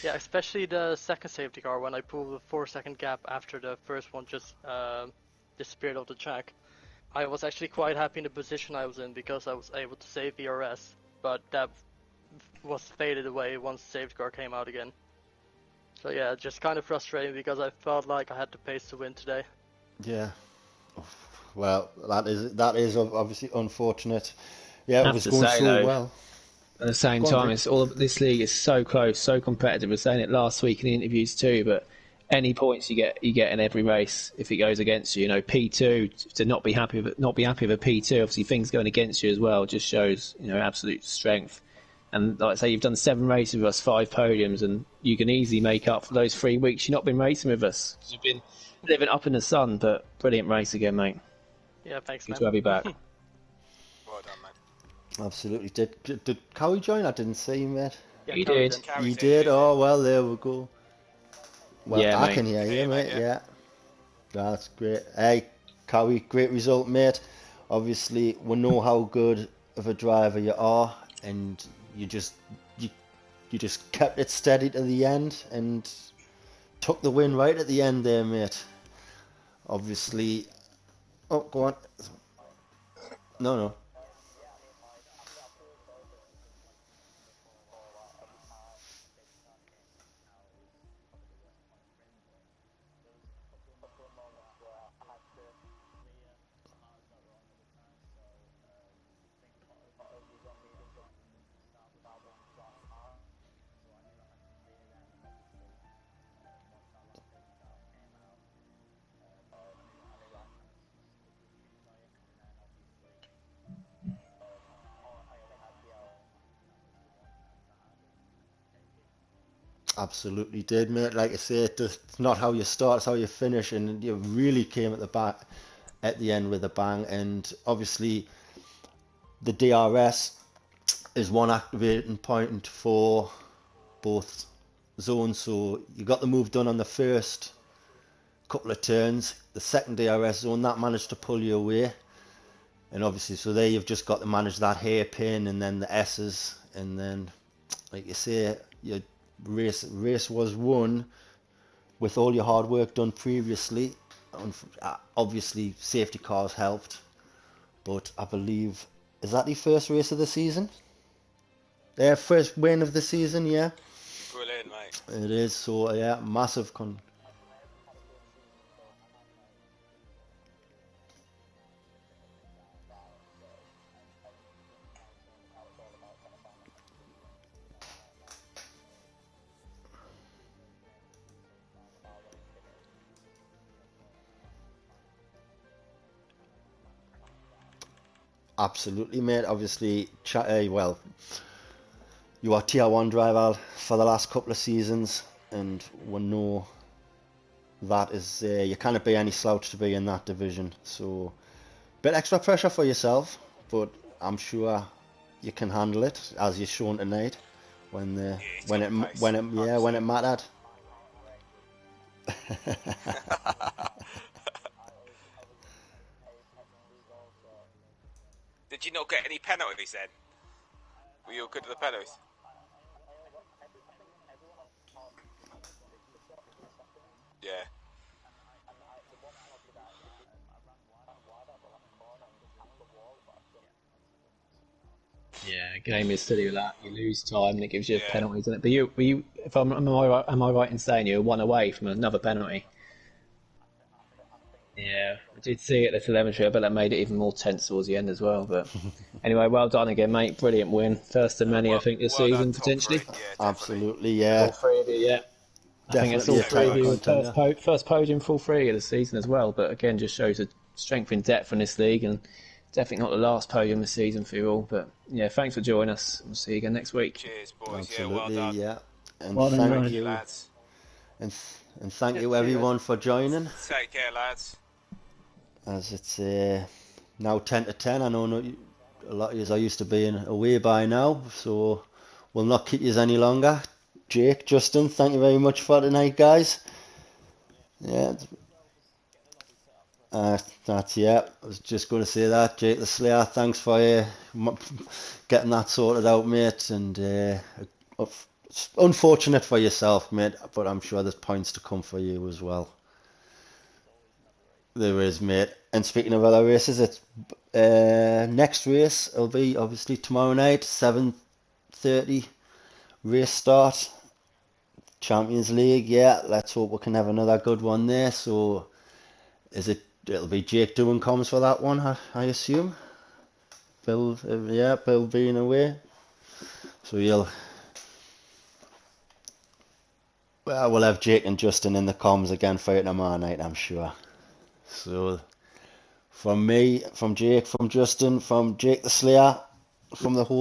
S5: Yeah, especially the second safety car when I pulled the 4-second gap after the first one just disappeared off the track. I was actually quite happy in the position I was in because I was able to save ERS, but that was faded away once the safety car came out again. So yeah, just kind of frustrating because I felt like I had the pace to win today.
S3: Yeah. Well, that is obviously unfortunate. Yeah, it was going so well.
S2: At the same time, it's all of this league is so close, so competitive. We were saying it last week in the interviews too, but any points you get in every race if it goes against you. You know, P2 to not be happy with a P2. Obviously, things going against you as well just shows absolute strength. And like I say, you've done 7 races with us, 5 podiums, and you can easily make up for those 3 weeks you've not been racing with us. You've been living up in the sun, but brilliant race again, mate.
S5: Yeah, thanks,
S2: Good
S5: man.
S2: to have you back.
S4: Well done, man.
S3: Absolutely. Did Cowie join? I didn't see him yet.
S5: Yeah,
S2: You
S5: Carrie
S2: did.
S3: You did? Oh, well, there we go. Well,
S2: Yeah,
S3: I
S2: mate.
S3: can hear you,
S4: Yeah,
S3: mate.
S4: mate,
S3: Yeah. That's great. Hey, Cowie, great result, mate. Obviously, we know how good of a driver you are, and you just kept it steady to the end and took the win right at the end there, mate. Obviously, oh, go on. No. Absolutely did, mate. Like I say, it's not how you start, it's how you finish, and you really came at the back at the end with a bang. And obviously, the DRS is one activating point for both zones. So you got the move done on the first couple of turns. The second DRS zone that managed to pull you away, and obviously, so there you've just got to manage that hairpin and then the S's, and then, like you say, your race was won with all your hard work done previously. Obviously, safety cars helped, but I believe, is that the first race of the season? Their first win of the season, yeah.
S4: Brilliant, mate.
S3: It is. So yeah, massive Absolutely, mate. Obviously, well, you are tier 1 driver for the last couple of seasons, and we know that is you can't be any slouch to be in that division. So, bit extra pressure for yourself, but I'm sure you can handle it, as you've shown tonight when it mattered.
S4: Did you not get any penalties then? Were you all good at the penalties? Yeah.
S2: Yeah, game is silly with that. You lose time and it gives you penalties, isn't it? But am I right in saying you were 1 away from another penalty? Yeah, I did see it at the telemetry. I bet that made it even more tense towards the end as well. But anyway, well done again, mate. Brilliant win. First of many, I think, this
S4: well done,
S2: season,
S4: top three.
S2: potentially.
S4: Yeah, definitely.
S3: Absolutely,
S2: All
S3: yeah.
S2: three of you, yeah. I think it's
S3: Definitely
S2: all
S3: a
S2: three of
S3: title
S2: you with
S3: contender.
S2: first podium for all three of the season as well. But again, just shows the strength in depth in this league, and definitely not the last podium this season for you all. But yeah, thanks for joining us. We'll see you again next week.
S4: Cheers, boys.
S3: Absolutely,
S4: Yeah, well done.
S3: yeah. And
S1: Well done,
S3: thank
S1: guys.
S3: you,
S4: Lads.
S3: and thank
S5: Yeah,
S3: you
S5: see you guys.
S3: everyone for joining.
S4: Take care, lads.
S3: As it's now 10 to 10. I know a lot of you are used to being away by now, so we'll not keep you any longer. Jake, Justin, thank you very much for tonight, guys. Yeah, that's yeah. I was just going to say that, Jake the Slayer. Thanks for getting that sorted out, mate. And it's unfortunate for yourself, mate, but I'm sure there's points to come for you as well. There is, mate. And speaking of other races, it's next race will be obviously tomorrow night, 7:30 race start. Champions League, yeah. Let's hope we can have another good one there. So, it'll be Jake doing comms for that one, I assume. Bill, yeah, Bill being away. So we'll have Jake and Justin in the comms again for it tomorrow night, I'm sure. So, from me, from Jake, from Justin, from Jake the Slayer, from the whole